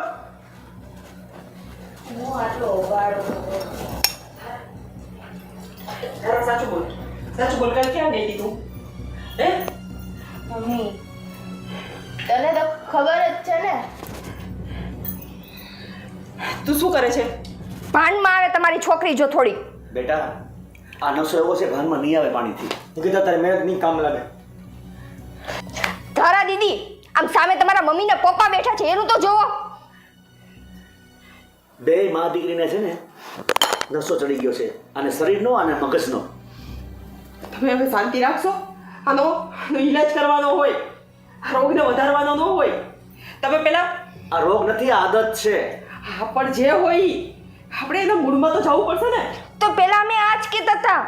સાચું બોલ કાલે ક્યાં ગઈ હતી તું? હે મમ્મી તને તો ખબર જ છે ને. તું શું કરે છે? ભાનમાં આવે તમારી છોકરી જો થોડી. બેટા, આ નશો એવો છે ભાનમાં નહીં આવે પાણીથી. કીધા તારે મહેનત નહીં કામ લાગે. ધારા દીદી આમ સામે તમારા મમ્મી ને પપ્પા બેઠા છે એનું તો જોવો. બે મા દીકરીને છે ને નશો ચડી ગયો છે, અને શરીરનો અને મગજનો. તમે હવે શાંતિ રાખશો? આનો ઈલાજ કરવાનો હોય, આ રોગને વધારવાનો ન હોય. તમે પેલા આ રોગ નથી, આ આદત છે. હા પણ જે હોય ઈ, આપણે એના મૂળમાં તો જવું પડશે ને. તો પેલા અમે આ જ કહેતા હતા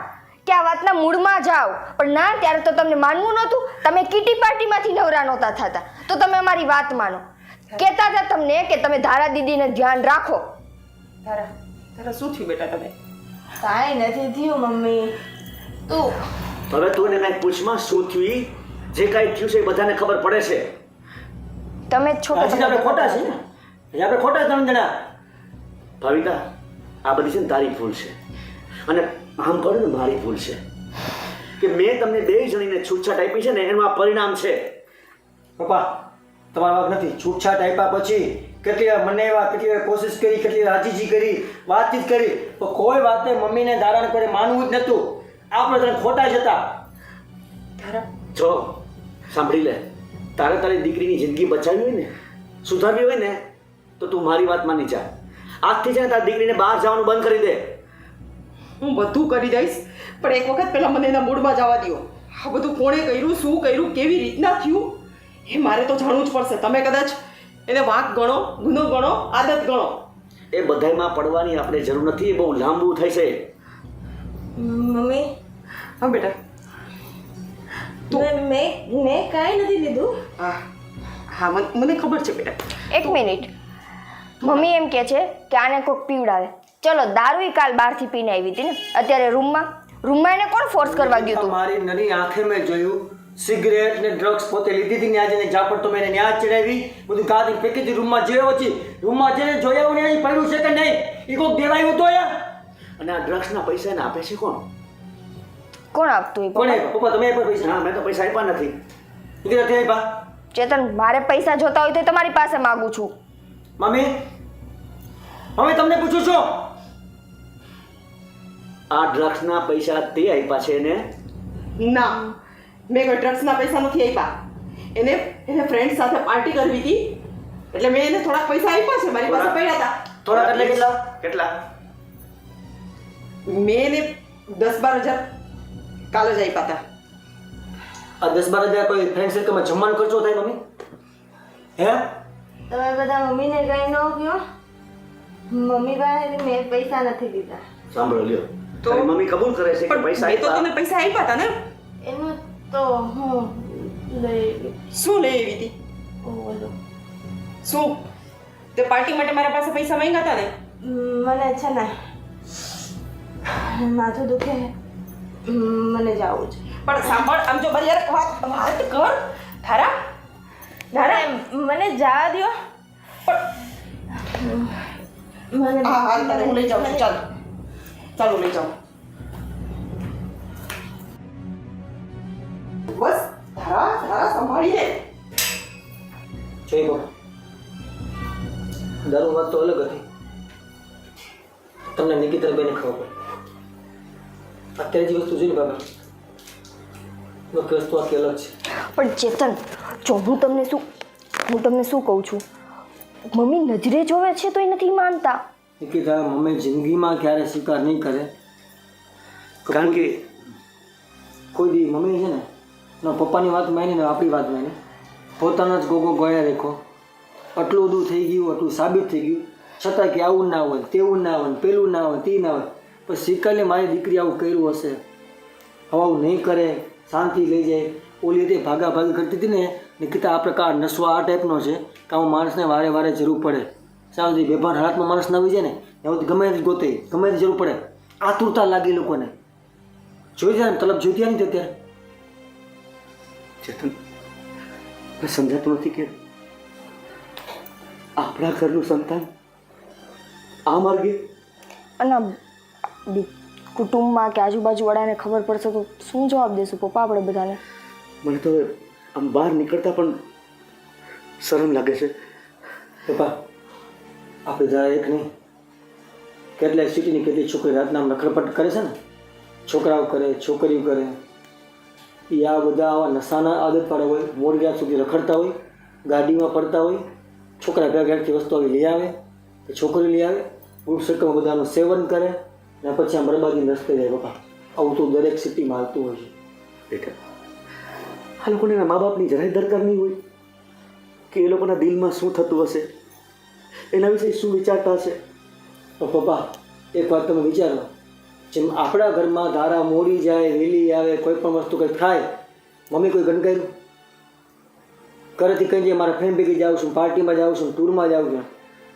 કે આ વાતના મૂળમાં જાઓ, પણ ના ત્યારે તો તમને માનવું નહોતું. તમે કીટી પાર્ટીમાંથી નવરા નહોતા થતા તો તમે અમારી વાત માનો. કહેતા હતા તમને કે તમે ધારા દીદીને ધ્યાન રાખો. તારા શું થયું બેટા? તમે કાંઈ નથી થયું મમ્મી. તું હવે તું એને કાંઈક પૂછમાં શું થયું ઈ? જે કાંઈ થયું છે એ બધાને ખબર પડે છે. તમે જ છો કે હજી આપણે ખોટા છે ને? હજી આપણે ખોટા ત્રણ જણા. ભાવિતા, આ બધી છે ને તારી ભૂલ છે, અને આમ કહું ને મારી ભૂલ છે કે મેં તમને બે જણીને છૂટછાટ આપી છે ને એનું આ પરિણામ છે. પપ્પા તમારા વાત નથી. છૂટછાટ આપ્યા પછી કેટલી વાર મને એવા કેટલી વાર કોશિશ કરી, કેટલી વાર રાજીજી કરી, વાતચીત કરી, તો કોઈ વાતે મમ્મીને ધારણ કરે માનવું જ નહોતું. આપણે ત્રણ ખોટા જ હતા. જો સાંભળી લે, તારે તારી દીકરીની જિંદગી બચાવવી હોય ને, સુધારવી હોય ને, તો તું મારી વાત માની જા. આજથી છે ને તારી દીકરીને બહાર જવાનું બંધ કરી દે. હું બધું કરી દઈશ, પણ એક વખત પહેલા મને એના મૂળમાં જવા દો. આ બધું કોણે કર્યું, શું કર્યું, કેવી રીતના થયું એ મારે તો જાણવું જ પડશે. તમે કદાચ એને વાંક ગણો, ગુનો ગણો, આદત ગણો. એ બધાયમાં પડવાની આપણે જરૂર નથી, એ બહુ લાંબુ થઈ છે. મમ્મી હા બેટા, મેં કાંઈ નથી લીધું. હા મને ખબર છે બેટા. એક મિનિટ. મમ્મી એમ કહે છે કે આને કોઈક પીવડાવે. ચલો દારૂ કાલ બહારથી પીને આવી હતી ને, અત્યારે રૂમમાં એને કોણ ફોર્સ કરવા ગયું હતું? મારી નરી આંખે મેં જોયું. સિગરેટ ને ડ્રગ્સ પોતે લીધી હતી ને આજે ઝાપડ તો મેં એને ન્યા ચડાવી, બધું કાઢી ફેંકી હતી. રૂમમાં જે હતી રૂમમાં જઈને જોયા ને અહીં પડ્યું છે કે નહીં એ કોઈક દેવાયું તો યાર. અને આ ડ્રગ્સના પૈસા એને આપે છે કોણ? કોણ આપતું એ કોને? પપ્પા? પપ્પા તમે પણ પૈસા ના, મેં તો પૈસા આપ્યા નથી. કીધું નથી આપ્યા. ચેતન મારે પૈસા જોતા હોય તો તમારી પાસે માગું છું. મમ્મી તમને પૂછું છું, આ ડ્રગ્સના પૈસા તે આપ્યા છે એને? ના, મેં કોઈ ડ્રગ્સના પૈસા નથી આપ્યા. એને ફ્રેન્ડ સાથે પાર્ટી કરવી હતી એટલે મેં એને થોડાક પૈસા આપ્યા છે. મારી પાસે પડ્યા હતા. થોડા એટલે કેટલા? કેટલા? મેં એને 10-12 હજાર કાલે જ આપ્યા હતા. આ 10-12 હજાર કોઈ ફ્રેન્ડ સર્કલમાં જમવાનો ખર્ચો થાય મમ્મી? હે તમે બધા મમ્મીને કંઈ ન કહો. મમ્મી પાસે મેં પૈસા નથી લીધા. સાંભળો લ્યો, તારી મમ્મી કબૂલ કરે છે કે પણ પૈસા મેં તો આપ્યા. તને પૈસા આપ્યા હતા ને. એનું તો હું લઈ શું લઈ આવી હતી? ઓલું શું તે પાર્ટી માટે મારા પાસે પૈસા માંગ્યા હતા ને? મને છે ને માથું દુખે મને જાવું છે પણ સાંભળ આમ જો મારી યાર વાત કર ધારા ધારા મને જવા દો. મને હા હા તને હું લઈ જાઉં છું ચાલો ચાલો લઈ જાઉં બસ ધારા ધારા સંભાળી લે જોઈ બાપા દારૂ વાત તો અલગ હતી. તમને નિકિતા બેને ખબર પડે અત્યારે જે વસ્તુ જોઈ બાબા એ વસ્તુ આખી અલગ છે. પણ ચેતન, જો હું તમને શું કહું છું, મમ્મી નજરે જોવે છે તોય નથી માનતા. નિકિતા મમ્મી જિંદગીમાં ક્યારે સ્વીકાર નહીં કરે. કારણ કે કોઈ દી મમ્મી છે ને ના પપ્પાની વાત માની ને આપણી વાત માની પોતાના જ ગોગો ગોળ્યા રેખો. આટલું બધું થઈ ગયું, આટલું સાબિત થઈ ગયું, છતાં કે આવું ના હોય, તેવું ના હોય, પેલું ના હોય, તે ના હોય. પણ શીખરને મારી દીકરી આવું કર્યું હશે, આવું નહીં કરે, શાંતિ લઈ જાય. ઓલી રીતે ભાગા ભાગી કરતી હતી ને નિકિતા, આ પ્રકાર નશો આ ટાઈપનો છે કે આમાં માણસને વારે વારે જરૂર પડે. શાંતિ બેભાન હાલતમાં માણસ ન આવી જાય ને એવું ગમે તે ગોતે, ગમે તે જરૂર પડે. આતુરતા લાગી લોકોને. જોઈ જાય ને તલબ જોઈતી નહીં અત્યારે. ચેતન, મને સમજાતું નથી કે આપણા ઘરનું સંતાન આ માર્ગે. અને કુટુંબમાં કે આજુબાજુવાળાને ખબર પડશે તો શું જવાબ દેશું પપ્પા આપણે બધાને? મને તો હવે આમ બહાર નીકળતા પણ શરમ લાગે છે. પપ્પા આપણે જરા એક નહીં, કેટલાય સિટીની કેટલી છોકરી રાતના નખરપટ કરે છે ને, છોકરાઓ કરે, છોકરીઓ કરે. એ આ બધા આવા નશાના આદતવાળા હોય, મોડી રાત સુધી રખડતા હોય, ગાડીમાં પડતા હોય. છોકરા ભેગાથી વસ્તુ આવી લઈ આવે કે છોકરી લઈ આવે, ગ્રુપ સર્કલમાં બધાનું સેવન કરે ને પછી આમ બરબાદી રસ્તે જાય. પપ્પા આવું તો દરેક સિટીમાં હાલતું હોય છે. બેટા, આ લોકોને એના મા બાપની જરાય દરકાર નહીં હોય કે એ લોકોના દિલમાં શું થતું હશે, એના વિશે શું વિચારતા હશે. તો પપ્પા એક વાત તમે વિચારો, જેમ આપણા ઘરમાં ધારા મોડી જાય, વેલી આવે, કોઈ પણ વસ્તુ કંઈ થાય, મમ્મી કોઈ ગણકાર્યું ઘરેથી કંઈ જાય, મારા ફ્રેન્ડ ભેગી જાઉં છું, પાર્ટીમાં જાઉં છું, ટૂરમાં જાઉં છું,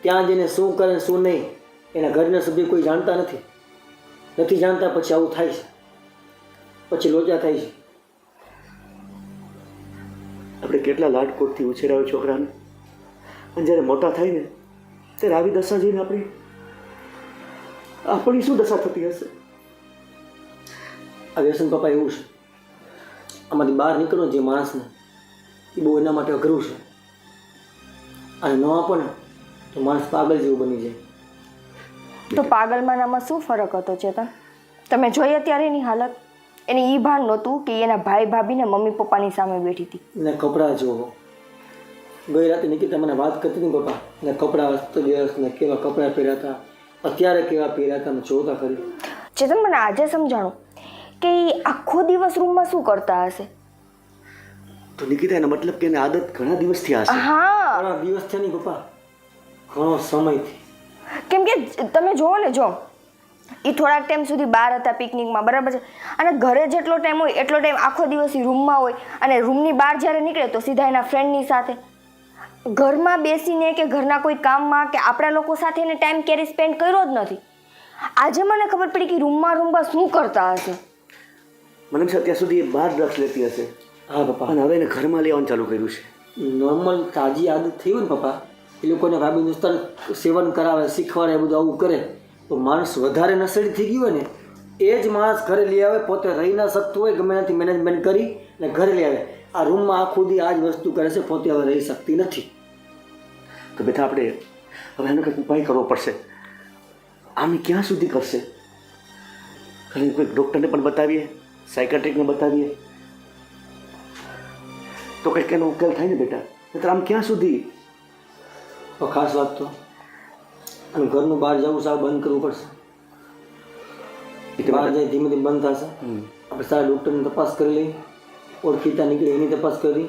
ત્યાં જઈને શું કરે શું નહીં એના ઘરના સભ્ય કોઈ જાણતા નથી. નથી જાણતા પછી આવું થાય છે, પછી લોચા થાય છે. આપણે કેટલા લાડકોટથી ઉછેરાયો છોકરાને, અને જ્યારે મોટા થાય ને ત્યારે આવી દશા જોઈને આપણી શું દશા થતી હશે. આ વ્યસન પપ્પા એવું છે, આમાંથી બહાર નીકળો જે માણસને એ બહુ એના માટે અઘરું છે. અને ન આપો ને તો માણસ પાગલ જેવું બની જાય. તો પાગલમાં આમાં શું ફરક હતો ચેતન? તમે જોઈ અત્યારે એની હાલત, એને એ ભાન નહોતું કે એના ભાઈ ભાભી ને મમ્મી પપ્પાની સામે બેઠી હતી. ને કપડાં જોવો, ગઈ રાતે નિકિતા મને વાત કરતી હતી પપ્પા, ને કપડાં અસ્તવ્યસ્ત ને કેવા કપડાં પહેર્યા હતા, અત્યારે કેવા પહેર્યા હતા, જોતા ખરી. ચેતન મને આજે સમજાણું કે એ આખો દિવસ રૂમમાં શું કરતા હશે. તો નિકિતા, એનો મતલબ કે એને આદત ઘણા દિવસથી હશે. હા, ઘણા દિવસ છે નહીં પપ્પા, ઘણો સમયથી. કેમ કે તમે જુઓ ને, જો એ થોડાક ટાઈમ સુધી બહાર હતા પિકનિકમાં, બરાબર છે, અને ઘરે જેટલો ટાઈમ હોય એટલો ટાઈમ આખો દિવસ એ રૂમમાં હોય, અને રૂમની બહાર જ્યારે નીકળે તો સીધા એના ફ્રેન્ડની સાથે. ઘરમાં બેસીને કે ઘરના કોઈ કામમાં કે આપણા લોકો સાથે એને ટાઈમ ક્યારેય સ્પેન્ડ કર્યો જ નથી. આજે મને ખબર પડી કે રૂમમાં શું કરતા હશે. મને છે અત્યાર સુધી એ બહાર ડ્રગ્સ લેતી હશે. હા પપ્પા, અને હવે એને ઘરમાં લેવાનું ચાલુ કર્યું છે. નોર્મલ તાજી આદત થઈ હોય ને પપ્પા, એ લોકોને ભાભી દોસ્તાર સેવન કરાવે, શીખવાડે, એ બધું આવું કરે તો માણસ વધારે નશેડી થઈ ગયું હોય ને એ જ માણસ ઘરે લઈ આવે, પોતે રહી ના શકતું હોય, ગમે ત્યાંથી મેનેજમેન્ટ કરી ને ઘરે લઈ આવે. આ રૂમમાં આખું દી આ જ વસ્તુ કરે છે, પોતે હવે રહી શકતી નથી. તો બેટા, આપણે હવે એનો કંઈક ઉપાય કરવો પડશે. આમ ક્યાં સુધી કરશે? ખાલી કોઈક ડૉક્ટરને પણ બતાવીએ, સાયકાટ્રિકને બતાવીએ તો કંઈક એનો ઉકેલ થાય ને બેટા. નહીંતર આમ ક્યાં સુધી? તો ખાસ વાત તો અને ઘરનું બહાર જવું સાવ બંધ કરવું પડશે. બહાર જાય ધીમે ધીમે બંધ થશે. આપણે સારા ડૉક્ટરની તપાસ કરી લઈએ, ઓળખીતા નીકળે એની તપાસ કરી.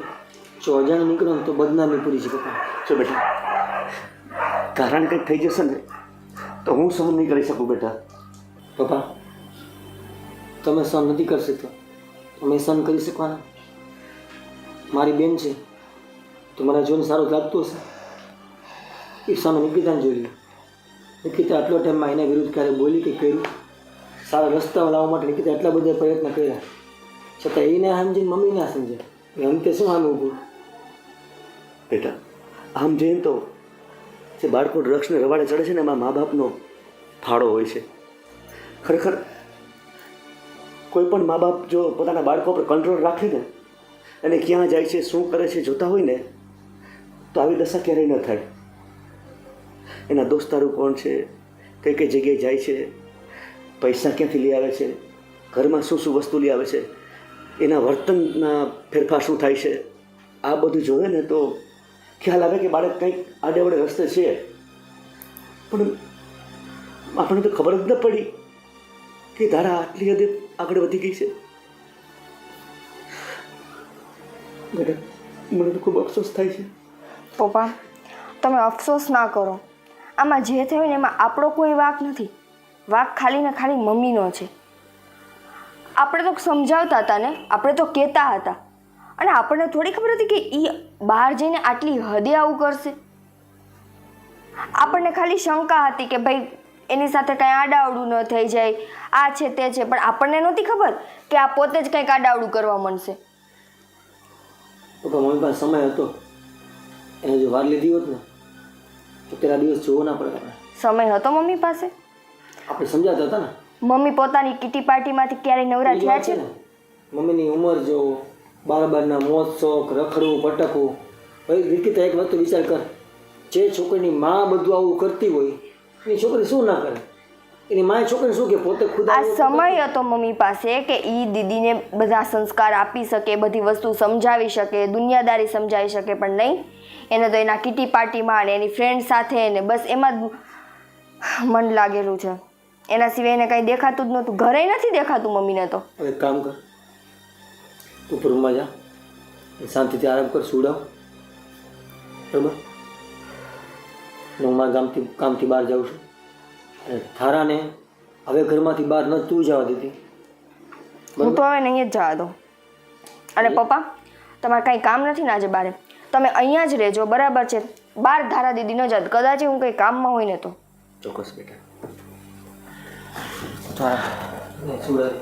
જો અજાણ નીકળો ને તો બદનામી પૂરી છે પપ્પા. જો બેટા, કારણ કંઈક થઈ જશે ને તો હું સહન નહીં કરી શકું બેટા. પપ્પા તમે સહન નથી કરી શકતા, અમે સહન કરી શકવાના. મારી બેન છે તો મને જોઈને સારું લાગતું હશે. એ સામે નિકિતાને જોઈ લે. નિકિતા આટલો ટાઈમમાં એના વિરુદ્ધ ક્યારે બોલી કે કર્યું? સારા રસ્તામાં લાવવા માટે નિકિતા એટલા બધા પ્રયત્ન કર્યા, છતાં એને સમજીને મમ્મી ના સમજે. અંતે શું આમ ઊભું? બેટા આમ જઈને તો જે બાળકો ડ્રગ્સને રવાડે ચડે છે ને એમાં મા બાપનો ફાળો હોય છે. ખરેખર કોઈ પણ મા બાપ જો પોતાના બાળકો પર કંટ્રોલ રાખે ને અને ક્યાં જાય છે શું કરે છે જોતા હોય ને તો આવી દશા ક્યારેય ન થાય. એના દોસ્તારો કોણ છે, કઈ કઈ જગ્યાએ જાય છે, પૈસા ક્યાંથી લઈ આવે છે, ઘરમાં શું શું વસ્તુ લઈ આવે છે, એના વર્તનના ફેરફાર શું થાય છે, આ બધું જોવે ને તો ખ્યાલ આવે કે બાળક કંઈક આડેવડે રસ્તે છે. પણ આપણને તો ખબર જ ન પડી કે ધારા આટલી હદે આગળ વધી ગઈ છે. બેટા મને તો ખૂબ અફસોસ થાય છે. પપ્પા તમે અફસોસ ના કરો. આમાં જે થયું ને એમાં આપણો કોઈ વાંક નથી. વાંક ખાલી ને ખાલી મમ્મીનો છે. આપણે તો સમજાવતા હતા ને, આપણે તો કહેતા હતા, અને આપણને થોડી ખબર હતી કે એ બહાર જઈને આટલી હદે આવું કરશે. આપણને ખાલી શંકા હતી કે ભાઈ એની સાથે કાંઈ આડાવડું ન થઈ જાય, આ છે તે છે, પણ આપણને નહોતી ખબર કે આ પોતે જ કંઈક આડાવડું કરવા માંડશે. તો મમ્મી પાસે સમય હતો, એને જો વાર લીધી હોત ને તો પેલા દિવસ જોવો ના પડે. આપણે સમય હતો મમ્મી પાસે. આપણે સમજાતા હતા ને. મમ્મી પોતાની કિટી પાર્ટીમાંથી ક્યારેય નવરા થયા છે? મમ્મીની ઉંમર જો, બાર-બારના મોજ શોખ, રખડવું પટકવું. ભાઈ નિકિતા એક વખત વિચાર કર, જે છોકરીની માં બધું આવું કરતી હોય એની છોકરી શું ના કરે? એની માએ છોકરી શું કે પોતે ખુદ આ સમય હતો મમ્મી પાસે કે એ દીદીને બધા સંસ્કાર આપી શકે, બધી વસ્તુ સમજાવી શકે, દુનિયાદારી સમજાવી શકે, પણ નહીં. એને તો એના કિટી પાર્ટીમાં અને એની ફ્રેન્ડ સાથે ને બસ એમાં જ મન લાગેલું છે. એના સિવાય એને કંઈ દેખાતું જ નહોતું. ઘરે નથી દેખાતું મમ્મીને તો. હવે એક કામ કર, તું રૂમમાં જા, શાંતિથી આરામ કર, સુડાવ, બરાબર? હું મારા કામથી બહાર જાઉં છું, અને થારાને હવે ઘરમાંથી બહાર ન તું જવા દીધી. હું તો હવે નહીં જ જવા દઉં. અને પપ્પા તમારે કાંઈ કામ નથી ને આજે બારે, તમે અહીંયા જ રહેજો, બરાબર છે? બહાર ધારા દીદી ન જાત, કદાચ હું કંઈ કામમાં હોય ને તો. ચોક્કસ બેટા. સુડાવી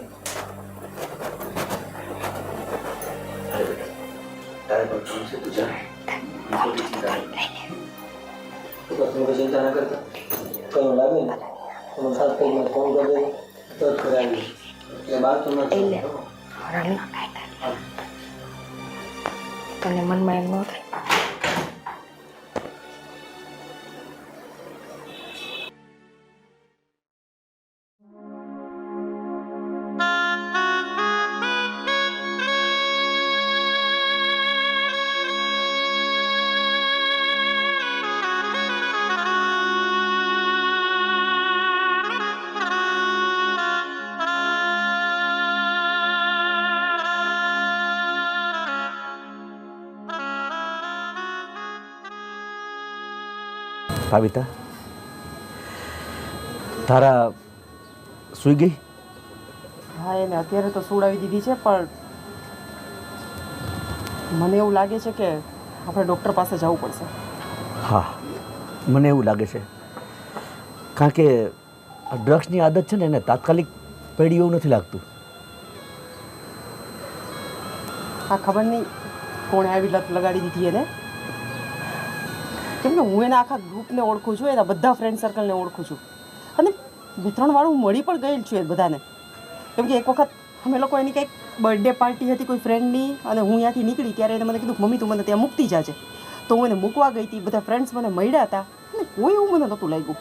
અરે બેટા તારે પણ કામ છે, તું જા. તમે ચિંતા ના કરતા, કંઈ લાગે ને તમે 7 તારીખમાં ફોન કરી દેજો, તો જ કરાવી. એટલે બાર તો નથી તને મનમાં એમ ન થાય. ભાવિતા તારા સૂઈ ગઈ? હા એને અત્યારે તો સુડાવી દીધી છે, પણ મને એવું લાગે છે કે આપણે ડૉક્ટર પાસે જવું પડશે. હા મને એવું લાગે છે, કારણ કે આ ડ્રગ્સની આદત છે ને એને તાત્કાલિક પડી એવું નથી લાગતું. આ ખબર નહીં કોણે આવી લત લગાડી દીધી એને, કેમ કે હું એના આખા ગ્રુપને ઓળખું છું, એના બધા ફ્રેન્ડ સર્કલને ઓળખું છું, અને 2-3 વાર હું મળી પણ ગયેલ છું એ બધાને. કેમ કે એક વખત અમે લોકો એની કંઈક બર્થડે પાર્ટી હતી કોઈ ફ્રેન્ડની, અને હું ત્યાંથી નીકળી ત્યારે એને મને કીધું મમ્મી તું મને ત્યાં મૂકતી જાજે. તો હું એને મૂકવા ગઈ હતી, બધા ફ્રેન્ડ્સ મને મળ્યા હતા, અને કોઈ એવું મને નહોતું લાગ્યું.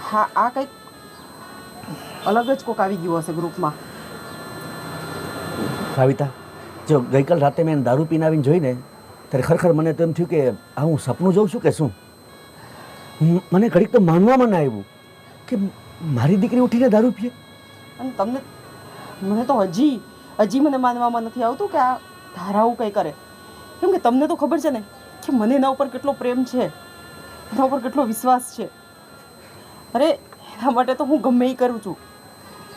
હા આ કંઈક અલગ જ કોક આવી ગયું હશે ગ્રુપમાં. ભાવિતા જો ગઈકાલ રાતે મેં દારૂ પીને આવીને જોઈને ત્યારે ખરેખર મને તો એમ થયું કે આ હું સપનું જોઉં છું કે શું. મને ઘડીક તો માનવામાં ના આવ્યું કે મારી દીકરી ઉઠીને દારૂ પીએ. અને તમને મને તો હજી મને માનવામાં નથી આવતું કે આ ધારાવું કંઈ કરે. કેમ કે તમને તો ખબર છે ને કે મને એના ઉપર કેટલો પ્રેમ છે, એના ઉપર કેટલો વિશ્વાસ છે. અરે એના માટે તો હું ગમે એ કરું છું.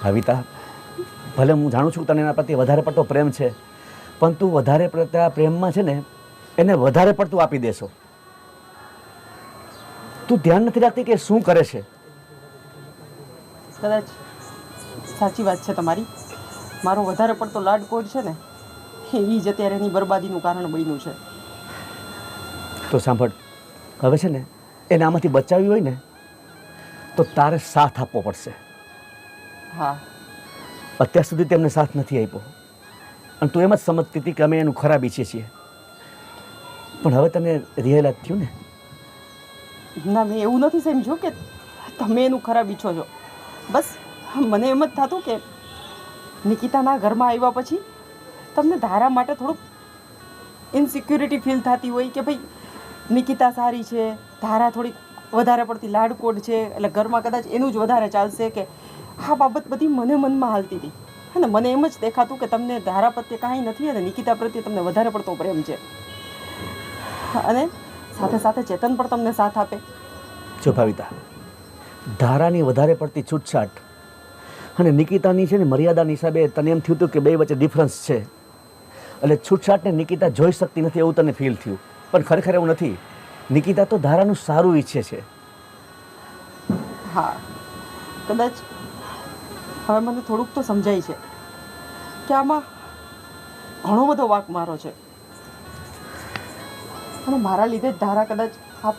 ભાવિતા ભલે હું જાણું છું તને એના પ્રત્યે વધારે પડતો પ્રેમ છે, પણ તું વધારે પડતા પ્રેમમાં છે ને એને વધારે પડતું આપી દેશો. તું ધ્યાન નથી રાખતી કે શું કરે છે. કદાચ સાચી વાત છે તમારી. મારો વધારે પડતો લાડકોડ છે ને એ જ અત્યારે એની બરબાદીનું કારણ બન્યું છે. તો સાંભળ, હવે છે ને એને આમાંથી બચાવવી હોય ને તો તારે સાથ આપવો પડશે. હા, અત્યાર સુધી તેમને સાથ નથી આપ્યો અને તું એમ જ સમજતી હતી કે અમે એનું ખરાબ ઈચ્છીએ છીએ, પણ હવે તને રિયલાઇઝ થયું ને? ના, મેં એવું નથી સમજ્યું કે તમે એનું ખરાબ ઈચ્છો છો. બસ મને એમ જ થતું કે નિકિતાના ઘરમાં આવ્યા પછી તમને ધારા માટે થોડુંક ઇનસિક્યુરિટી ફીલ થતી હોય કે ભાઈ નિકિતા સારી છે, ધારા થોડીક વધારે પડતી લાડકોડ છે, એટલે ઘરમાં કદાચ એનું જ વધારે ચાલશે, કે આ બાબત બધી મને મનમાં હાલતી હતી. અને મને એમ જ દેખાતું કે તમને ધારા પ્રત્યે કાંઈ નથી અને નિકિતા પ્રત્યે તમને વધારે પડતો પ્રેમ છે, અને સાથે સાથે ચેતન પણ તમને સાથ આપે. જો ભાવિતા, ધારાની વધારે પડતી છૂટછાટ અને નિકિતાની છે ને મર્યાદાની હિસાબે તને એમ થયું હતું કે બે વચ્ચે ડિફરન્સ છે, એટલે છૂટછાટને નિકિતા જોઈ શકતી નથી એવું તને ફીલ થયું, પણ ખરેખર એવું નથી. નિકિતા તો ધારાનું સારું ઈચ્છે છે. હા, કદાચ હવે મને થોડુંક તો સમજાય છે કે આમાં ઘણો બધો વાંક મારો છે, અને મારા લીધે જ ધારા કદાચ આ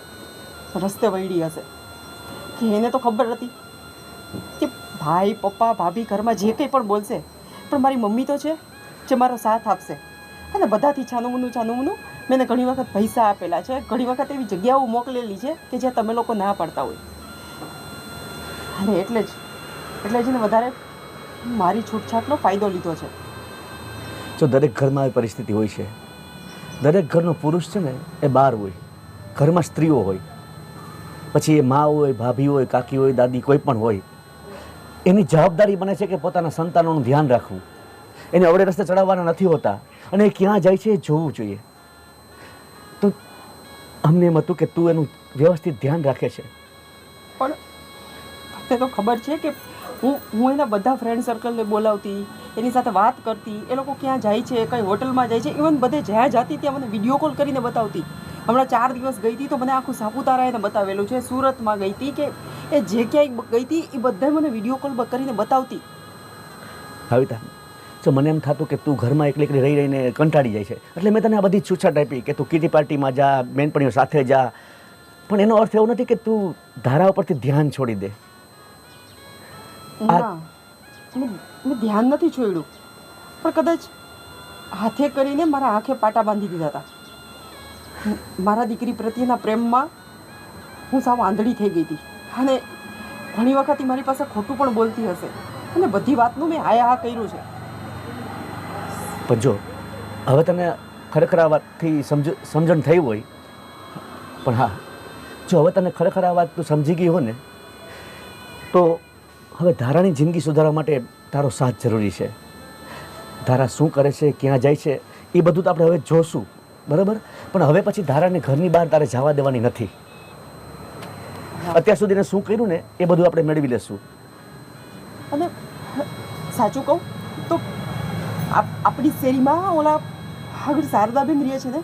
રસ્તે વળી હશે. કે એને તો ખબર હતી કે ભાઈ, પપ્પા, ભાભી ઘરમાં જે કંઈ પણ બોલશે, પણ મારી મમ્મી તો છે જે મારો સાથ આપશે. અને બધાથી છાનું મુનું મેં એને ઘણી વખત પૈસા આપેલા છે, ઘણી વખત એવી જગ્યાઓ મોકલેલી છે કે જ્યાં તમે લોકો ના પાડતા હોય. અને એટલે જ એને વધારે મારી છૂટછાટનો ફાયદો લીધો છે. જો દરેક ઘરમાં આવી પરિસ્થિતિ હોય છે, દરેક ઘરનો પુરુષ છે ને એ બહાર હોય, ઘરમાં સ્ત્રીઓ હોય, પછી એ મા હોય, ભાભી હોય, કાકી હોય, દાદી, કોઈ પણ હોય, એની જવાબદારી બને છે કે પોતાના સંતાનોનું ધ્યાન રાખવું, એને અવળે રસ્તે ચડાવવાના નથી હોતા, અને એ ક્યાં જાય છે એ જોવું જોઈએ. તો અમને એમ હતું કે તું એનું વ્યવસ્થિત ધ્યાન રાખે છે. પણ તે તો ખબર છે કે હું એના બધા ફ્રેન્ડ સર્કલને બોલાવતી, એની સાથે વાત કરતી, એ લોકો ક્યાં જાય છે, કઈ હોટલમાં જાય છે, ઇવન બધે જ્યાં જતી ત્યાં મને વિડીયો કોલ કરીને બતાવતી. હમણાં 4 દિવસ ગઈ હતી તો મને આખું સાપુતારા એને બતાવેલું છે, સુરતમાં ગઈ હતી, કે એ જે ક્યાંય ગઈ હતી એ બધા મને વિડીયો કોલ કરીને બતાવતી. ભાવિતા, જો મને એમ થતું કે તું ઘરમાં એકલી એકલી રહી રહીને કંટાળી જાય છે, એટલે મેં તને આ બધી છૂટછાટ આપી કે તું કિટી પાર્ટીમાં જા, બેનપણીઓ સાથે જા, પણ એનો અર્થ એવો નથી કે તું ધારા ઉપરથી ધ્યાન છોડી દે. ના, મેં ધ્યાન નથી છોડ્યું, પણ કદાચ હાથે કરીને મારા આંખે પાટા બાંધી દીધા હતા. મારા દીકરી પ્રત્યેના પ્રેમમાં હું સાવ આંધળી થઈ ગઈ હતી, અને ઘણી વખત ઈ મારી પાસે ખોટું પણ બોલતી હશે, અને બધી વાતનું મેં હા કર્યું છે. પણ જો હવે તને ખરેખર આ વાતથી સમજણ થઈ હોય, પણ હા, જો હવે તને ખરેખર આ વાત તું સમજી ગઈ હોય ને, તો હવે ધારાની જિંદગી સુધારવા માટે તારો સાથ જરૂરી છે. ધારા શું કરે છે, ક્યાં જાય છે, એ બધું તો આપણે હવે જોશું, બરાબર? પણ હવે પછી ધારાને ઘરની બહાર તારે જવા દેવાની નથી. અત્યાર સુધી શું કર્યું ને એ બધું આપણે મેળવી લેશું. અને સાચું કહું તો આપણી શેરીમાં ઓલા આગળ શારદાબેન રહે છે ને,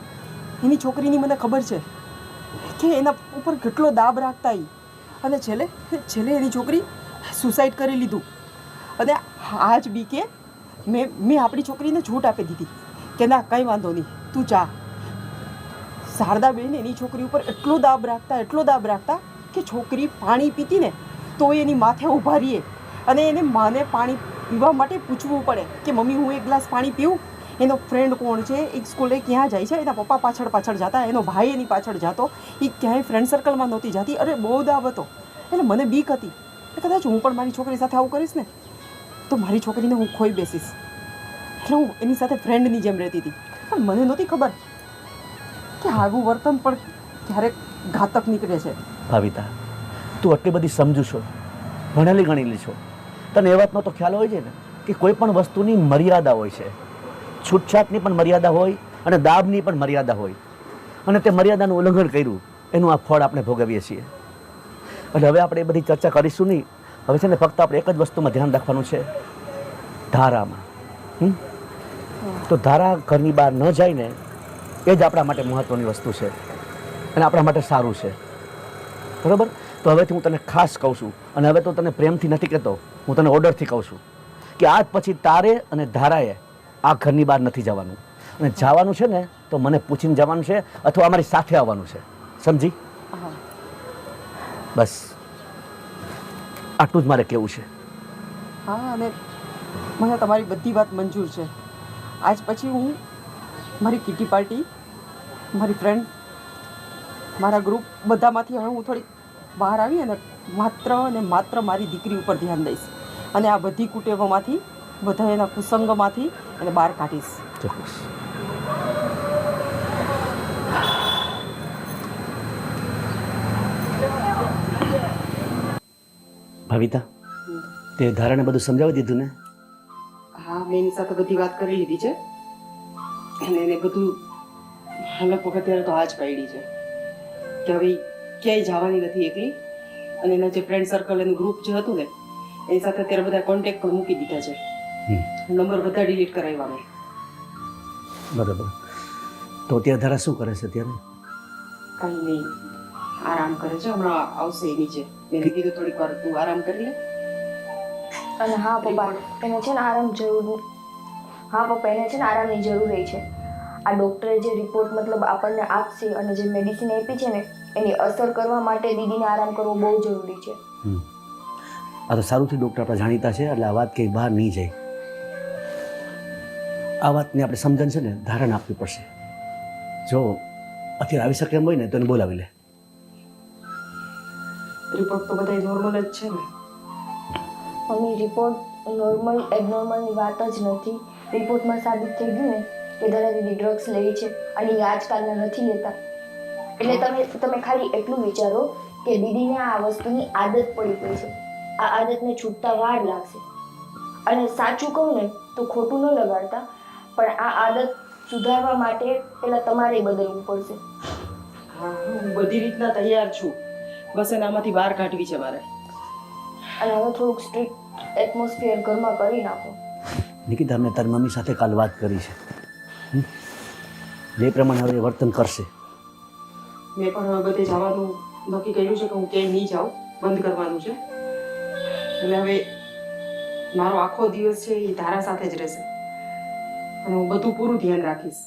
એની છોકરીની મને ખબર છે કે એના ઉપર કેટલો દાબ રાખતા ઈ, અને છેલ્લે એની છોકરી સુસાઇડ કરી લીધું. અને આજ બી કે મેં આપણી છોકરીને છૂટ આપી દીધી કે ના, કંઈ વાંધો નહીં, તું જા. શારદાબેન એની છોકરી ઉપર એટલો દાબ રાખતા કે છોકરી પાણી પીતી ને તો એની માથે ઊભા રહીએ, અને એને માને પાણી પીવા માટે પૂછવું પડે કે મમ્મી હું એક ગ્લાસ પાણી પીવું. એનો ફ્રેન્ડ કોણ છે, એક સ્કૂલે ક્યાં જાય છે, એના પપ્પા પાછળ જતા, એનો ભાઈ એની પાછળ જતો, એ ક્યાંય ફ્રેન્ડ સર્કલમાં નહોતી જતી. અરે બહુ દાબ હતો. એટલે મને બીક હતી કે કદાચ હું પણ મારી છોકરી સાથે આવું કરીશ ને તો મારી છોકરીને હું ખોઈ બેસીશ. એટલે હું એની સાથે ફ્રેન્ડની જેમ રહેતી હતી, પણ મને નહોતી ખબર કે આવું વર્તન પણ ક્યારેક ઘાતક નીકળે છે. ભાવિતા, તું આટલી બધી સમજુ છો, ભણેલી ગણેલી છો, તને એ વાતનો તો ખ્યાલ હોય છે ને કે કોઈ પણ વસ્તુની મર્યાદા હોય છે. છૂટછાટની પણ મર્યાદા હોય અને દાબની પણ મર્યાદા હોય, અને તે મર્યાદાનું ઉલ્લંઘન કર્યું એનું આ ફળ આપણે ભોગવીએ છીએ. એટલે હવે આપણે એ બધી ચર્ચા કરીશું નહીં. હવે છે ને ફક્ત આપણે એક જ વસ્તુમાં ધ્યાન રાખવાનું છે, ધારામાં. તો ધારા ઘરની બહાર ન જાય ને એ જ આપણા માટે મહત્ત્વની વસ્તુ છે, અને આપણા માટે સારું છે, બરાબર? તો હવેથી હું તને ખાસ કહું છું, અને હવે તો તને પ્રેમથી નથી કહેતો, હું તને ઓર્ડરથી કહું છું કે આજ પછી તારે અને ધારાએ આ ઘરની બહાર નથી જવાનું, અને જવાનું છે ને તો મને પૂછીને જવાનું છે અથવા અમારી સાથે આવવાનું છે, સમજી? હા બસ આટલું જ મારે કહેવું છે. હા, અને મને તમારી બધી વાત મંજૂર છે. આજ પછી હું મારી કિટી પાર્ટી, મારી ફ્રેન્ડ, મારા ગ્રુપ બધામાંથી હવે હું થોડી બહાર આવી અને માત્ર મારી દીકરી ઉપર ધ્યાન દઈશ, અને આ બધી કુટેવોમાંથી, બધા એના કુસંગમાંથી એને બહાર કાઢીશ. ચોક્કસ. ભાવિતા, તે ધારાને બધું સમજાવી દીધું ને? હા, મેં એની સાથે બધી વાત કરી લીધી છે, અને એને બધું લગભગ અત્યારે તો હાજ પાડી છે કે હવે ક્યાંય જવાની નથી એકલી, અને એના જે ફ્રેન્ડ સર્કલ એનું ગ્રુપ જે હતું ને એની સાથે અત્યારે બધા કોન્ટેક્ટ પણ મૂકી દીધા છે. નંબર બધા ડિલીટ કરાવ્યા મેં. બરાબર. તો અત્યારે ધારા શું કરે છે અત્યારે? કંઈ નહીં, આરામ કરે છે. હમણાં આવશે એ નીચે. મેં કીધું થોડીક વાર તું આરામ કરી લે. અને હા પપ્પા, એને છે ને આરામ જરૂર. હા પપ્પા, એને છે ને આરામની જરૂર છે. આ ડૉક્ટરે જે રિપોર્ટ મતલબ આપણને આપશે અને જે મેડિસિન આપી છે ને એની અસર કરવા માટે દીદીને આરામ કરવો બહુ જરૂરી છે. આ તો સારું થયું ડૉક્ટર આપણા જાણીતા છે, એટલે આ વાત કંઈ બહાર નહીં જાય. આ વાતની આપણે સમજણ છે ને ધારણ આપવી પડશે. જો અત્યારે આવી શકે એમ હોય ને તો એને બોલાવી લે. રિપોર્ટ તો બધા નોર્મલ જ છે ને? મમ્મી, રિપોર્ટ નોર્મલ એબનોર્મલની વાત જ નથી. રિપોર્ટમાં સાબિત થઈ ગયું ને કે ધારા દીદી ડ્રગ્સ લે છે, અને એ આજકાલના નથી લેતા. એટલે તમે ખાલી એટલું વિચારો કે દીદીને આ વસ્તુની આદત પડી ગઈ છે. આ આદતને છૂટતા વાર લાગશે. અને સાચું કહું ને તો ખોટું ન લગાડતા, પણ આ આદત સુધારવા માટે પહેલાં તમારે બદલવું પડશે. હા, હું બધી રીતના તૈયાર છું. બસ એને આમાંથી બહાર કાઢવી છે મારે. અને હવે થોડુંક સ્ટ્રિક્ટ એટમોસ્ફિયર ઘરમાં કરી નાખો. નિકિતા, મેં તારી મમ્મી સાથે કાલ વાત કરી છે. જે પ્રમાણે હવે વર્તન કરશે. મેં પણ હવે બધે જવાનું નક્કી કર્યું છે કે હું ક્યાંય નહીં જાઉં, બંધ કરવાનું છે. અને હવે મારો આખો દિવસ છે એ ધારા સાથે જ રહેશે, અને હું બધું પૂરું ધ્યાન રાખીશ.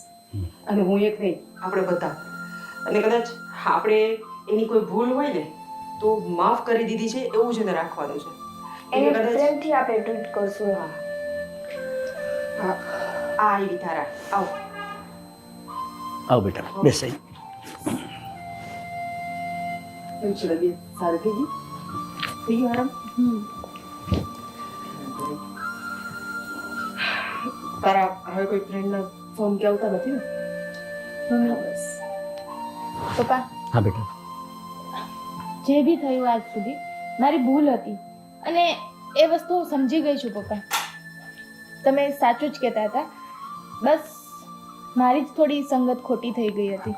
અને હું એક નહીં, આપણે બધા. અને કદાચ આપણે એની કોઈ ભૂલ હોય ને તો માફ કરી દીધી છે એવું જ એને રાખવાનું છે. એને એટલે કદાચ પ્રેમથી આપણે ટ્રીટ કરશું. હા, આ આવી ધારા, આવ. આવ બેટા, બેસાઈ. કેમ છે તબિયત? સારી થઈ ગઈ? થઈ ગયું આરામ? તારા હવે કોઈ ફ્રેન્ડના ફોન કે આવતા નથી ને? બસ. પપ્પા, હા બેટા. જે બી થયું આજ સુધી મારી ભૂલ હતી, અને એ વસ્તુ હું સમજી ગઈ છું પપ્પા. તમે સાચું જ કહેતા હતા. બસ મારી જ થોડી સંગત ખોટી થઈ ગઈ હતી.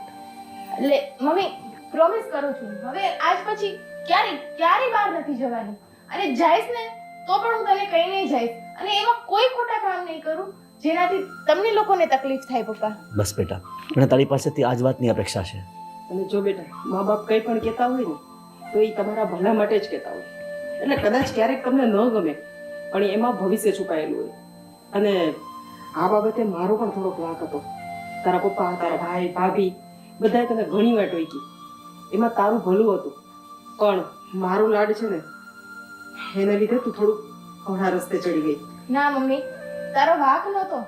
એટલે મમ્મી, પ્રોમિસ કરું છું હવે આજ પછી ક્યારેય બહાર નથી જવાની, અને જઈશ ને તો પણ હું તને કઈ નહીં જઈશ, અને એવા કોઈ ખોટા કામ નહીં કરું જેનાથી તમને લોકોને તકલીફ થાય પપ્પા. બસ બેટા, મને તારી પાસેથી આ જ વાતની અપેક્ષા છે. અને જો બેટા, મા બાપ કંઈ પણ કહેતા હોય ને તો એ તમારા ભલા માટે જ કહેતા હોય. એટલે કદાચ ક્યારેક તમને ન ગમે, પણ એમાં ભવિષ્ય છુપાયેલું હોય. અને આ બાબતે મારો પણ થોડોક વાંક હતો. તારા પપ્પા, તારા ભાઈ, ભાભી બધાએ તને ઘણી વાર ટોકી. એમાં તારું ભલું હતું, પણ મારું લાડ છે ને એના લીધે તું થોડુંક ઘણા રસ્તે ચડી ગઈ. ના મમ્મી, તારો વાંક નહોતો,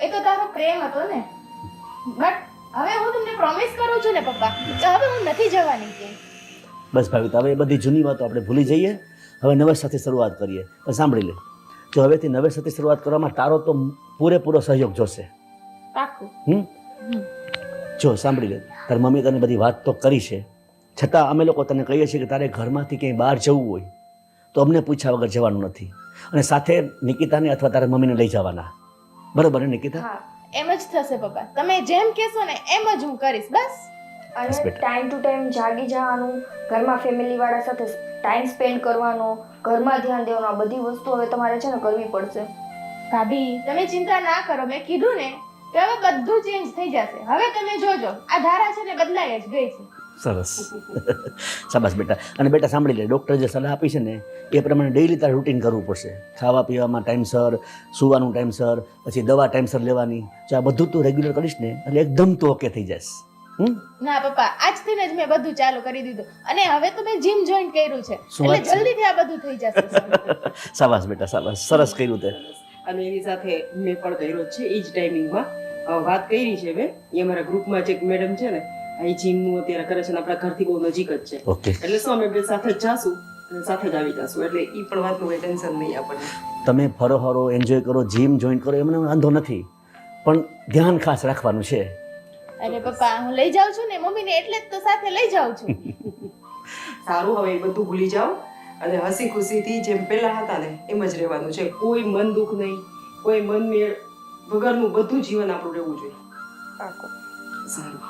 એ તો તારો પ્રેમ હતો ને. બટ હવે હું તમને પ્રોમિસ કરું છું ને પપ્પા કે હવે હું નથી જવાની ક્યાંય. બસ ભાવિતા, હવે એ બધી જૂની વાતો આપણે ભૂલી જઈએ. હવે નવેસ સાથે શરૂઆત કરીએ. પણ સાંભળી લે, જો હવેથી નવેસ સાથે શરૂઆત કરવામાં તારો તો પૂરેપૂરો સહયોગ જોશે. પાક્કું. જો સાંભળી લે, તારી મમ્મી તને બધી વાત તો કરી છે, છતાં અમે લોકો તને કહીએ છીએ કે તારે ઘરમાંથી ક્યાંય બહાર જવું હોય તો અમને પૂછ્યા વગર જવાનું નથી, અને સાથે નિકિતાને અથવા તારા મમ્મીને લઈ જવાના. બરોબર ને નિકિતા? હા, એમ જ થશે પપ્પા. તમે જેમ કહેશો ને એમ જ હું કરીશ. બસ. અને બસ બેટા. ટાઈમ ટુ ટાઈમ જાગી જવાનું, ઘરમાં ફેમિલી વાળા સાથે ટાઈમ સ્પેન્ડ કરવાનો, ઘરમાં ધ્યાન દેવાનું, આ બધી વસ્તુ હવે તમારે છે ને કરવી પડશે. ભાભી, તમે ચિંતા ના કરો. મેં કીધું ને કે હવે બધું ચેન્જ થઈ જશે. હવે તમે જોજો, આ ધારા છે ને બદલાઈ જ ગઈ છે. સરસ શાબાશ બેટા. અને બેટા સાંભળી લે, ડૉક્ટરે જે સલાહ આપી છે ને એ પ્રમાણે ડેઈલી તારે રૂટીન કરવું પડશે. ખાવા પીવામાં ટાઈમસર, સૂવાનું ટાઈમસર, પછી દવા ટાઈમસર લેવાની. જો આ બધું તું રેગ્યુલર કરીશ ને એટલે એકદમ તું ઓકે થઈ જઈશ. ના પપ્પા, આજથી જ મેં બધું ચાલુ કરી દીધું અને હવે તો મેં જીમ જોઈન કર્યું છે શું એટલે વાત છે? જલ્દીથી આ બધું થઈ જશે. શાબાશ બેટા શાબાશ, સરસ કર્યું તે. અને એની સાથે મેં પણ કર્યો છે એ જ ટાઈમિંગમાં વાત કરી છે મેં. એ અમારા ગ્રુપમાં જે મેડમ છે ને, આ જીમનું અત્યારે કરે છે ને આપણા ઘરથી બહુ નજીક જ છે. ઓકે, એટલે શું અમે બે સાથે જ જાશું અને સાથે જ આવી જશું. એટલે એ પણ વાતનું કંઈ ટેન્શન નહીં આપણને. તમે ફરો હરો, એન્જોય કરો, જીમ જોઈન કરો, એમને વાંધો નથી, પણ ધ્યાન ખાસ રાખવાનું છે. અરે પપ્પા, હું લઈ જાઉં છું ને મમ્મીને, એટલે જ તો સાથે લઈ જાઉં છું. સારું, હવે એ બધું ભૂલી જાઓ અને હસી ખુશીથી જેમ પહેલા હતા ને એમ જ રહેવાનું છે. કોઈ મન દુઃખ નહીં, કોઈ મન મેળ વગરનું બધું જીવન આપણું રહેવું જોઈએ. પાકું. સારું,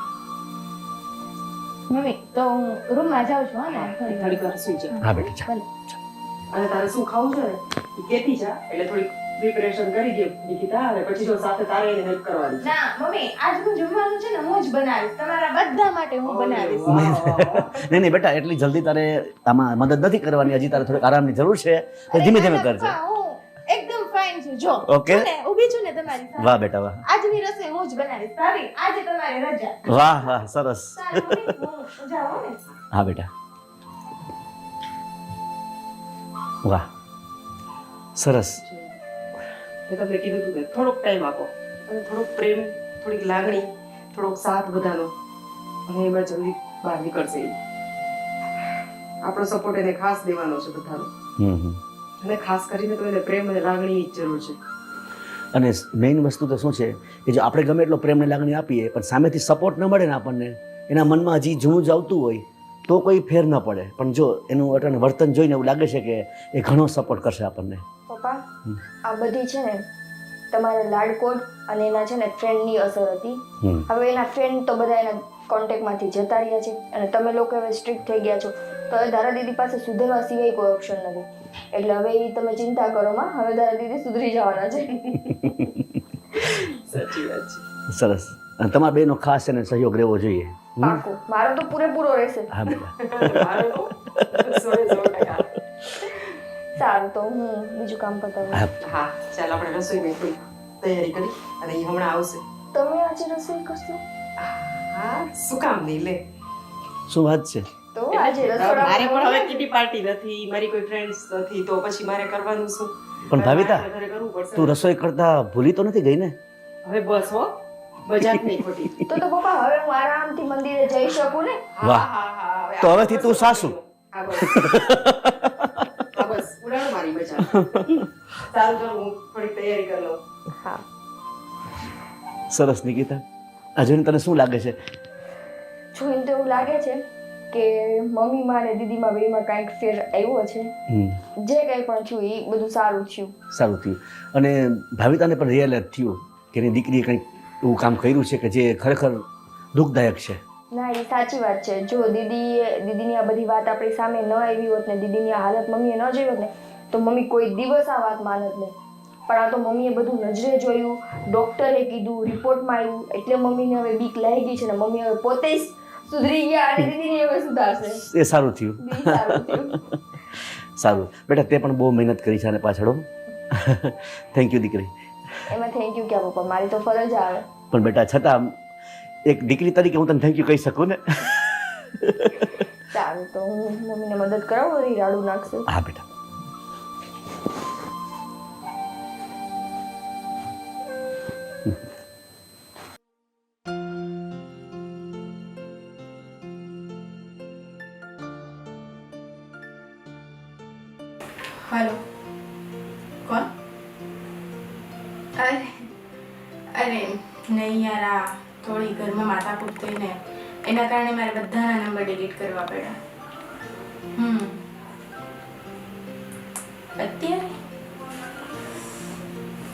મમ્મી તો હું રૂમમાં જાઉં છું. હા ને થોડીક વાર સુઈ જા. હા બેટા જા. ભલે. અને તારે શું ખાવું છે ને એ કહેતી જા, એટલે થોડીક પ્રિપેરેશન કરી દે નિકિતા. અને પછી જો સાથે તારે એને હેલ્પ કરવાની છે. ના મમ્મી, આજનું જમવાનું છે ને હું જ બનાવીશ, તમારા બધા માટે હું બનાવીશ. નહીં નહીં બેટા, એટલી જલ્દી તારે આમાં મદદ નથી કરવાની. હજી તારે થોડીક આરામની જરૂર છે, તો ધીમે ધીમે કરજે. પપ્પા, હું એકદમ ફાઇન છું. જો Okay. છું ને, ઊભી છું ને તમારી સામે. વાહ બેટા વાહ, આજની રસોઈ હું જ બનાવીશ. ભાભી, આજે તમારી રજા. વાહ વાહ, સરસ. સારું મમ્મી, હું જાઉં ને. હા બેટા, વાહ સરસ. મેં તમને કીધું હતું ને, થોડોક ટાઈમ આપો અને થોડોક પ્રેમ, થોડીક લાગણી, થોડોક સાથ બધાનો, અને એમાં જલ્દી બહાર નીકળશે એ. આપણો સપોર્ટ એને ખાસ દેવાનો છે બધાનો. અને ખાસ કરીને તો એને પ્રેમ અને લાગણીની જ જરૂર છે. અને મેઇન વસ્તુ તો શું છે કે જો આપણે ગમે એટલો પ્રેમને લાગણી આપીએ પણ સામેથી સપોર્ટ ન મળે ને આપણને, એના મનમાં હજી જૂનું જ આવતું હોય તો કોઈ ફેર ન પડે. પણ જો એનું અટાણે વર્તન જોઈને એવું લાગે છે કે એ ઘણો સપોર્ટ કરશે આપણને. પપ્પા, આ બધી છે ને તમારે લાડકોડ અને એના છે ને ફ્રેન્ડની અસર હતી. હવે એના ફ્રેન્ડ તો બધા એના કોન્ટેક્ટમાંથી જતા રહ્યા છે અને તમે લોકો હવે સ્ટ્રિક્ટ થઈ ગયા છો, તો હવે ધારા દીદી પાસે સુધરવા સિવાય કોઈ ઓપ્શન નથી. એટલે હવે એ તમે ચિંતા કરો માં, હવે ધારા દીદી સુધરી જવાના છે. સાચી વાત છે. સરસ. અને તમારા બેનો ખાસ એને સહયોગ રહેવો જોઈએ. પાકું, મારો તો પૂરેપૂરો રહેશે. હા બેટા. મારે તો 100% સારું, તો હું બીજું કામ કરતા હોઉં. હા હા, ચાલ આપણે રસોઈની થોડી તૈયારી કરી અને એ હમણાં આવશે. તમે આજે રસોઈ કરશો? હા, શું કામ નહીં લે. શું વાત છે? તો આજે મારે પણ હવે રસોડા કિટી પાર્ટી નથી, મારી કોઈ ફ્રેન્ડ્સ નથી, તો પછી મારે કરવાનું શું? પણ ભાવિતા, મારે ઘરે કરવું પડશે. તું રસોઈ કરતા ભૂલી તો નથી ગઈ ને? હવે બસ હો, મજાક નહીં ખોટી. તો પપ્પા હવે હું આરામથી મંદિરે જઈ શકું ને? વાહ. હવે તો હવેથી તું સાસુ. હા બસ. હા બસ, ઉડાડો મારી મજા. સારું, ચાલો હું થોડી તૈયારી કરી લઉં. હા. સરસ નિકિતા. આ જોઈને તને શું લાગે છે? જોઈને તો એવું લાગે છે કે મમ્મીમાં અને દીદીમાં બેમાં કાંઈક ફેર આવ્યો છે. જે કંઈ પણ થયું એ બધું સારું થયું. સારું થયું. અને ભાવિતાને પણ રિયલાઇઝ થયું કે એની દીકરીએ કંઈક એવું કામ કર્યું છે કે જે ખરેખર દુઃખદાયક છે. ના, એ સાચી વાત છે. જો દીદીની આ બધી વાત આપણી સામે ન આવી હોત ને, દીદીની આ હાલત મમ્મીએ ન જોઈ હોત ને, તો મમ્મી કોઈ દિવસ આ વાત માનત નહીં. પણ આ તો મમ્મીએ બધું નજરે જોયું, ડૉક્ટરે કીધું, રિપોર્ટમાં આવ્યું, એટલે મમ્મીને હવે બીક લાગી છે ને મમ્મી હવે પોતે જ સુધરી ગયા અને દીદીને હવે સુધારશે. એ સારું થયું. ઈ સારું થયું. સારું બેટા, તે પણ બહુ મહેનત કરી છે આને પાછળ. થેન્ક યુ દીકરી. એમાં થેન્ક યુ ક્યાં પપ્પા, મારી તો ફરજ આવે. પણ બેટા છતાં એક દીકરી તરીકે હું તને થેન્ક યુ કહી શકું ને. સારું, તો હું મમ્મીને મદદ કરાવું, વળી રાડું નાખશે. હા બેટા. हेलो, कौन? अरे अरे नहीं यार, आ थोड़ी घर में माथाकूट थई ने एना कारणे मारे बधाना नंबर डिलीट करवा पड्या.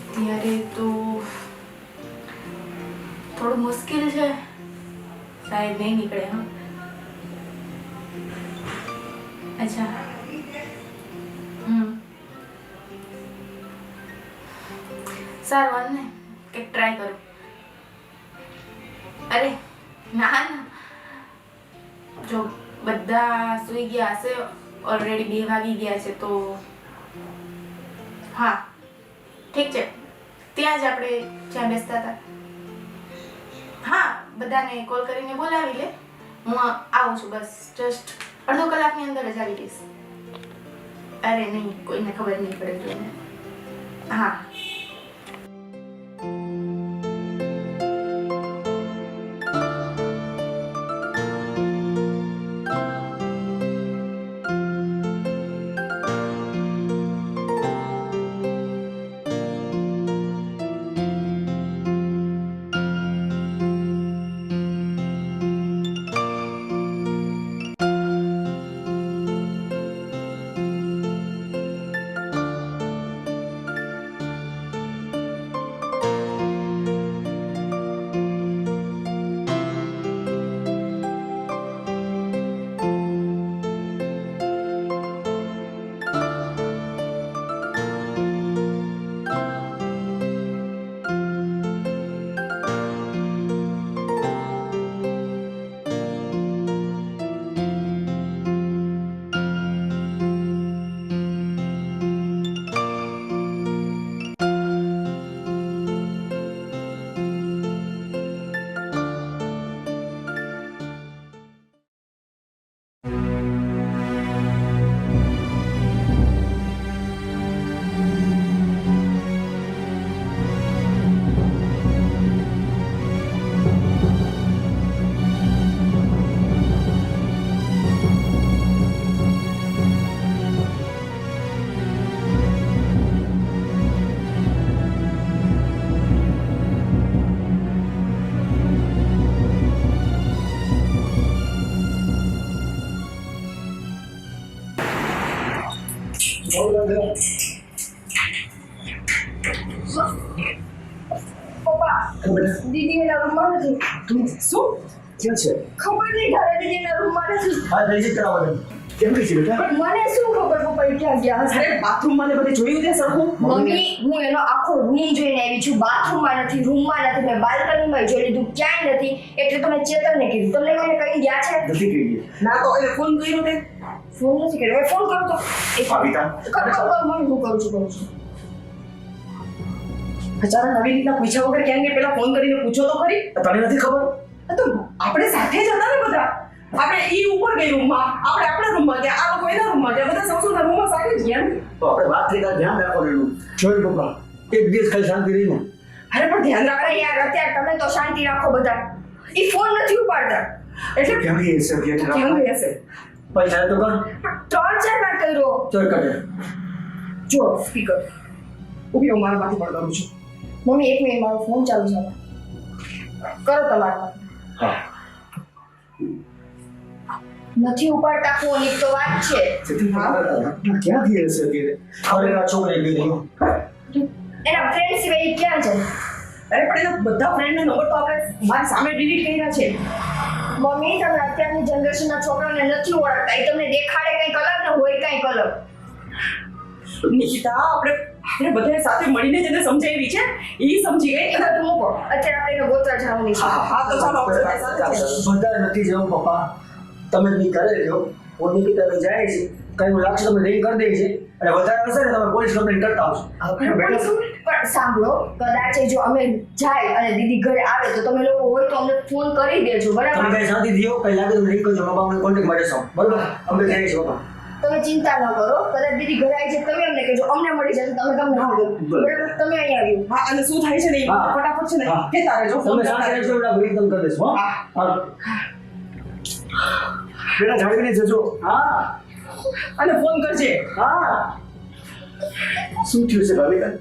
અત્યારે તો થોડું મુશ્કેલ છે, શાયદ નહીં નીકળે. હા, અચ્છા. સારું, વાંધો નહીં, કંઈક ટ્રાય કરું. અરે ના ના, જો બધા સૂઈ ગયા હશે, ઓલરેડી 2 વાગી ગયા છે, તો હા ઠીક છે, ત્યાં જ આપણે જ્યાં બેસતા હતા, હા બધાને કોલ કરીને બોલાવી લે, હું આવું છું, બસ જસ્ટ અડધો કલાકની અંદર જ આવી જઈશ. અરે નહીં, કોઈને ખબર નહીં પડે જોઈને. હા પપ્પા દીદી એના રૂમમાં નથી. શું ક્યાં છે? ખબર નહીં ઘરે દીદી એના રૂમમાં નથી. હા રજીસ્ટર કરાવવાનું. કેમ ગઈ છે બેટા? પણ મને શું ખબર પપ્પા એ ક્યાં ગયા હશે? અરે બાથરૂમમાં ને બધે જોયું તે સરખું? મમ્મી હું એનો આખો રૂમ જોઈને આવી છું. બાથરૂમમાં નથી, રૂમમાં નથી, મેં બાલ્કનીમાં જોઈ લીધું, ક્યાંય નથી. એટલે તો મેં ચેતનને કીધું. તમને કોઈને કઈ ગયા છે? નથી ગઈ ગઈ. ના તો એ ફોન કર્યો તે ફોન નથી કર્યો. મેં ફોન કર્યો તો એક પાવિતા. કરો મમ્મી, હું કરું છું. બચારા નવી રીતના પૂછ્યા વગર ક્યાં ગયા, પેલા ફોન કરીને પૂછો તો ખરી. તને નથી ખબર? તો આપણે સાથે જ હતા ને બધા. આપણે ઈ ઉપર ગઈ રૂમમાં, આપણે આપણા રૂમમાં ગયા, આ લોકો એના રૂમમાં ગયા, બધા સૌના રૂમમાં સાથે જ ગયા ને. તો આપણે વાત થઈ ત્યાં ધ્યાન રાખવાનું. જોઈ પપ્પા એક દિવસ ખાલી શાંતિ રહી ને. અરે પણ ધ્યાન રાખ. અરે યાર અત્યારે તમે તો શાંતિ રાખો બધા. ઈ ફોન નથી ઉપાડતા. એટલે કેમ ગઈ હશે? કેમ ગયા છે? પૈસા તો કર. 3-4 વાર કર્યો. ચોર કરે. જો સ્પીકર ઉભી હું મારા માંથી પણ કરું છું. મમ્મી 1 મિનિટ, મારો ફોન ચાલુ છે. કરો તમારા હા. નથી ઉપાડતા ફોન, એક તો વાત છે. ક્યાં ગઈ હશે અત્યારે? અરે આ છોકરી ગઈ રહી. એના ફ્રેન્ડ સિવાય ઈ ક્યાં છે? અરે પણ એના બધા ફ્રેન્ડના નંબર તો આપણે મારી સામે ડિલીટ કર્યા છે. મમ્મી તમે અત્યારની જનરેશનના છોકરાઓને નથી ઓળખતા. એ તમને દેખાડે કંઈક અલગ ને હોય કંઈક અલગ. નિકિતા આપણે બધાએ સાથે મળીને જ એને સમજાવી છે. ઈ સમજી ગઈ. એ બધું મૂકો. અત્યારે આપણે એને ગોતવા જવાની છે. હા તો ચાલો આપણે બધા સાથે જઈએ. બધા નથી જવું પપ્પા. તમે બી કરે લેજો. હું નિકિતા જાય છે. કઈ એવું લાગશે તમે રિંગ કરી દે છે. અને વધારે હશે ને તમે પોલીસ કમ્પ્લેન કરતા આવશો. પણ સાંભળો, કદાચ જો અમે જાય અને દીદી ઘરે આવે તો તમે લોકો હોય તો અમને ફોન કરી દેજો, તમે બરાબર? કઈ શાંતિ દિયો કઈ લાગે તમે રિંગ કરજો. બાબા અમને કોન્ટેક્ટ માટે છો બરોબર? અમે જઈએ છીએ પપ્પા. તમે ચિંતા ન કરો. કદાચ દીદી ઘરે આવી છે તમે અમને કહેજો, અમને મળી જશે, તમે તમને કહેજો. બરાબર? તમે અહીંયા આવ્યું. હા અને શું થાય છે ને ઈ હા. ફટાફટ છે ને હા. કહેતા રહેજો. ફોન તમે કરતા શાંતિ રહેજો. રહેજો. રિંગ તમે કરી દેશો. હા હા. બેટા જાળવીને જજો. હા અને ફોન કરજે. હા. શું થયું છે ભાવિકા?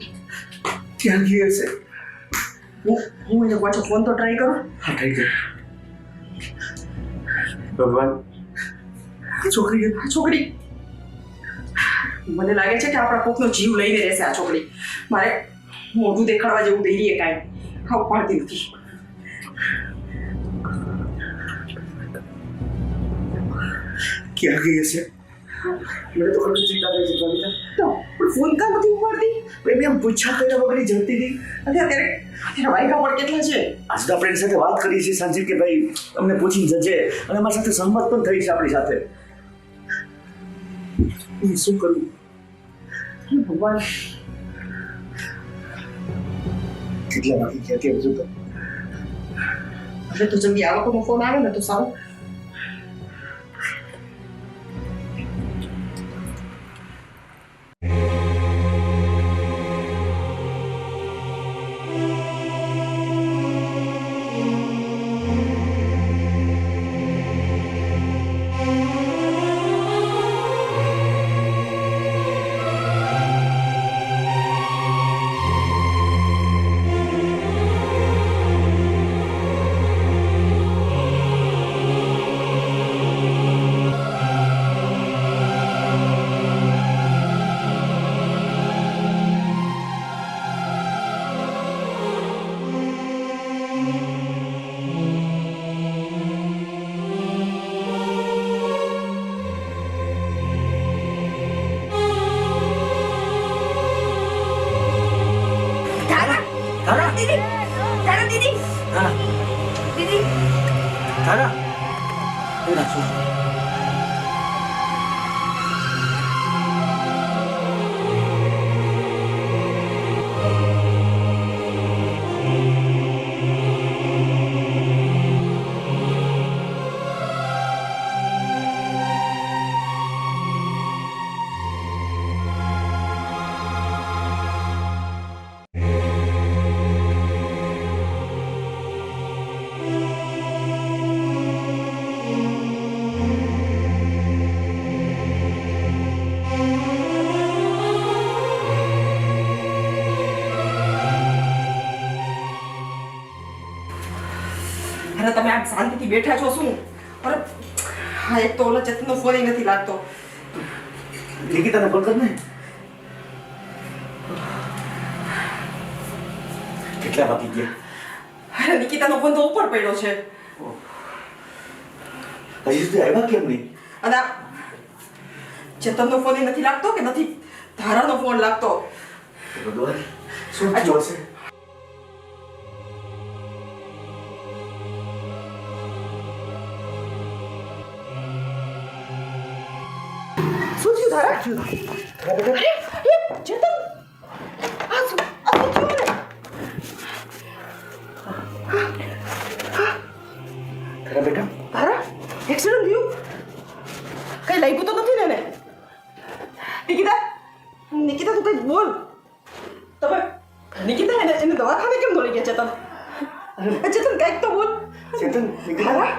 ક્યાં ગઈ હશે? હું એને પાછો ફોન તો ટ્રાય કરું. હા થઈ ગયો. ભગવાન છોકરી મને લાગે છે કે આપણા કોકનો જીવ લઈને રહેશે આ છોકરી. મારે મોઢું દેખાડવા જેવું ધૈર્ય કાંઈ હા પાડતી નથી. ક્યાં ગઈ હશે? મને તો ઘણી ચિંતા થઈ છે ભાવિકા. તો પણ ફોન કામ નથી ઉપાડતી? મેં એમ પૂછા કર્યા વગર જતી હતી. અને અત્યારે વાયગા પણ કેટલા છે? આજ તો આપણે એની સાથે વાત કરી છે સાંજે કે ભાઈ અમને પૂછીને જજે અને અમારી સાથે સહમત પણ થઈ છે આપણી સાથે. હું શું કરું? ભગવાન, કેટલા વાગી ગયા તે બધું તો હવે તો જલ્દી આ લોકોનો ફોન આવે ને તો સારું. તારા એના શું અરે તમે આમ શાંતિથી બેઠા છો શું? અરે હા, એક તો ઓલા ચેતનનો ફોન નથી લાગતો. નિકિતાને ફોન કર ને. કેટલા વાગી ગયા? અરે નિકિતાનો ફોન તો ઉપર પડ્યો છે. હજી સુધી આવ્યા કેમ નહીં? અને આ ચેતનનો ફોન નથી લાગતો કે નથી ધારાનો ફોન લાગતો? ભગવાન, શું થયું હશે? શું થયું ધારા? અરે એ ચેતન, આ શું થયું ને? ખરા બેટા? ધારા, એક્સિડન્ટ થયું? કઈ લાગ્યું તો નથી ને? નિકિતા, નિકિતા તું કઈ બોલ. તમે નિકિતા એને દવાખાને કેમ દોડી ગયા ચેતન? ચેતન કઈક તો બોલ. ચેતન, ધારા,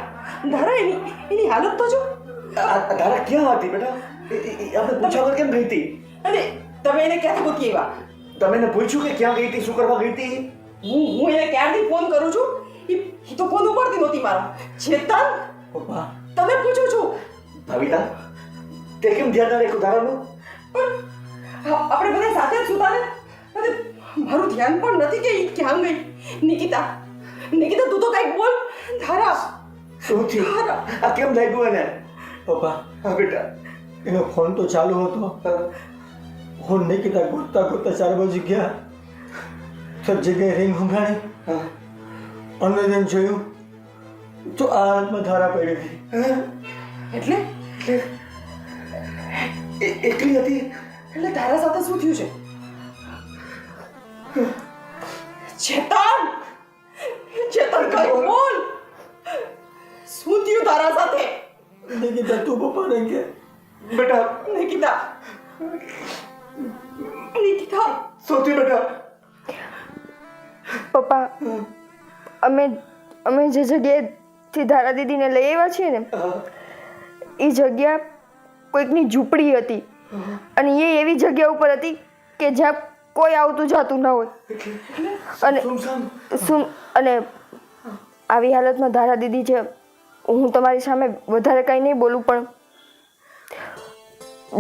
ધારા એની હાલત તો જો. તારા ક્યાં હતી બેટા? આપણે પૂછા વગર કેમ ગઈ હતી? અને તમે એને ક્યાંથી ગોતી આવ્યા? તમે એને પૂછ્યું કે ક્યાં ગઈ હતી, શું કરવા ગઈ હતી? હું એને ક્યારથી ફોન કરું છું, એ તો ફોન ઉપાડતી નહોતી મારો. ચેતન, પપ્પા, તમે પૂછો છો ભાવિતા, તે કેમ ધ્યાન ના રાખ્યું તારાનું? પણ આપણે બધા સાથે જ સુતા ને, અને મારું ધ્યાન પણ નથી કે ઈ ક્યાં ગઈ. નિકિતા, નિકિતા તું તો કંઈક બોલ. ધારા, શું થયું? આ કેમ લાગ્યું એને? પપ્પા હા બેટા. એનો ફોન તો ચાલુ હતો. હું નિકિતા ગોતતા ગોતતા 4 બાજુ ગયા, સબ જગ્યાએ રિંગ સંભાળી હા. અંદર જઈને જોયું તો આ હાથમાં ધારા પડી હતી. એટલે એકલી હતી? એટલે ધારા સાથે શું થયું છે? ચેતન, ચેતન કઈ બોલ. શું થયું તારા સાથે? નિકિતા તું પપ્પાને કે બેટા, નિકિતા, નિકિતા, શું થયું બેટા? પપ્પા, અમે જે જગ્યાએથી ધારા દીદીને લઈ આવ્યા છીએ ને, એ જગ્યા કોઈકની ઝૂંપડી હતી. અને એ એવી જગ્યા ઉપર હતી કે જ્યાં કોઈ આવતું જાતું ના હોય. અને આવી હાલતમાં ધારા દીદી છે. હું તમારી સામે વધારે કંઈ નહીં બોલું, પણ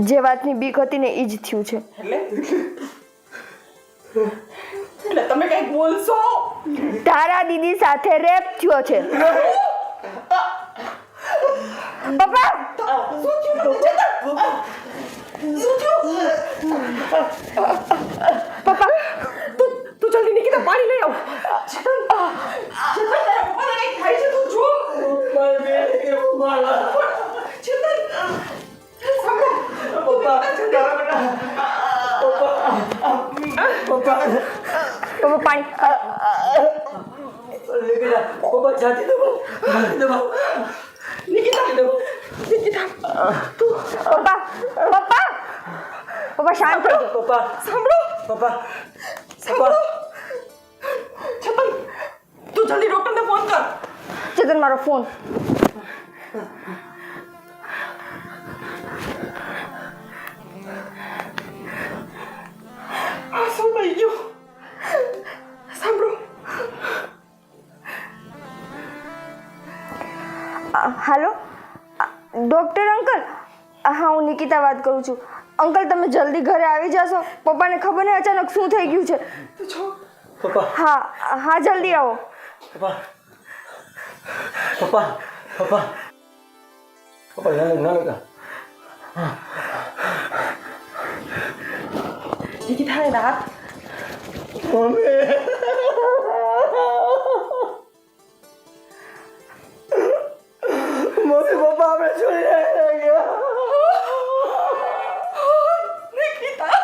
જે વાતની બીક હતી ને એ જ થયું છે. એટલે તમે કઈક બોલશો? ધારા દીદી સાથે રેપ થયો છે. પપ્પા, શું થયું? ચેતન, પપ્પા તું જલ્દી નિકિતા પાણી લઈ આવ ચેતન તારા પપ્પાને કંઈક થાય છે તું જો ચેતન પપ્પા પાણી પપ્પા છાતી દબાવ નિકિતા તું પપ્પા પપ્પા પપ્પા શાંત થઈ જાઓ પપ્પા સાંભળો પપ્પા સાંભળો ચેતન તું જલ્દી ડોક્ટરને ફોન કર ચેતન મારો ફોન આ શું થઈ ગયું સાંભળો હાલો ડૉક્ટર અંકલ હા હું નિકિતા વાત કરું છું અંકલ તમે જલ્દી ઘરે આવી જશો પપ્પાને ખબર નહીં અચાનક શું થઈ ગયું છે પપ્પા હા હા જલ્દી આવો પપ્પા પપ્પા પપ્પા પપ્પા ના લગા નિકિતા એના હાથ મમ્મી પપ્પા આપણે છોડી ગયા નિકિતા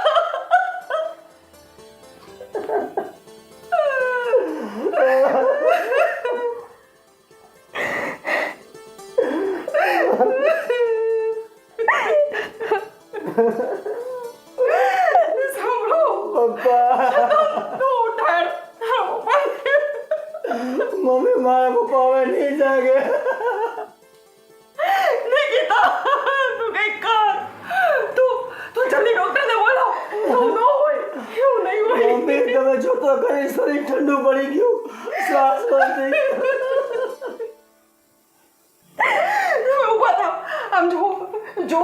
સાંભળો તું ઉઠાડ મમ્મી મારા પપ્પા હવે નહીં જાગે નિકિતા તું કંઈક કર તું જલ્દી ડોક્ટરને બોલો એવું ન હોય એવું નહીં હોય મમ્મી તમે જોતો કરી શરીર ઠંડુ પડી ગયું શ્વાસ બંધ થઈ તમે ઊભા થાવ આમ જો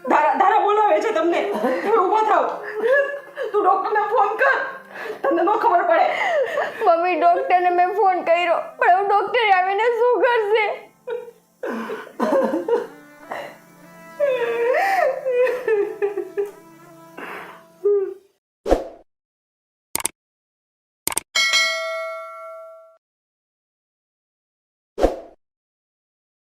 ધારા બોલાવે છે તમને તમે ઊભા થાવ તું ડોક્ટરને ફોન કર તમને ન ખબર પડે મમ્મી ડૉક્ટરને મેં ફોન કર્યો પણ હવે ડૉક્ટરે આવીને શું કરશે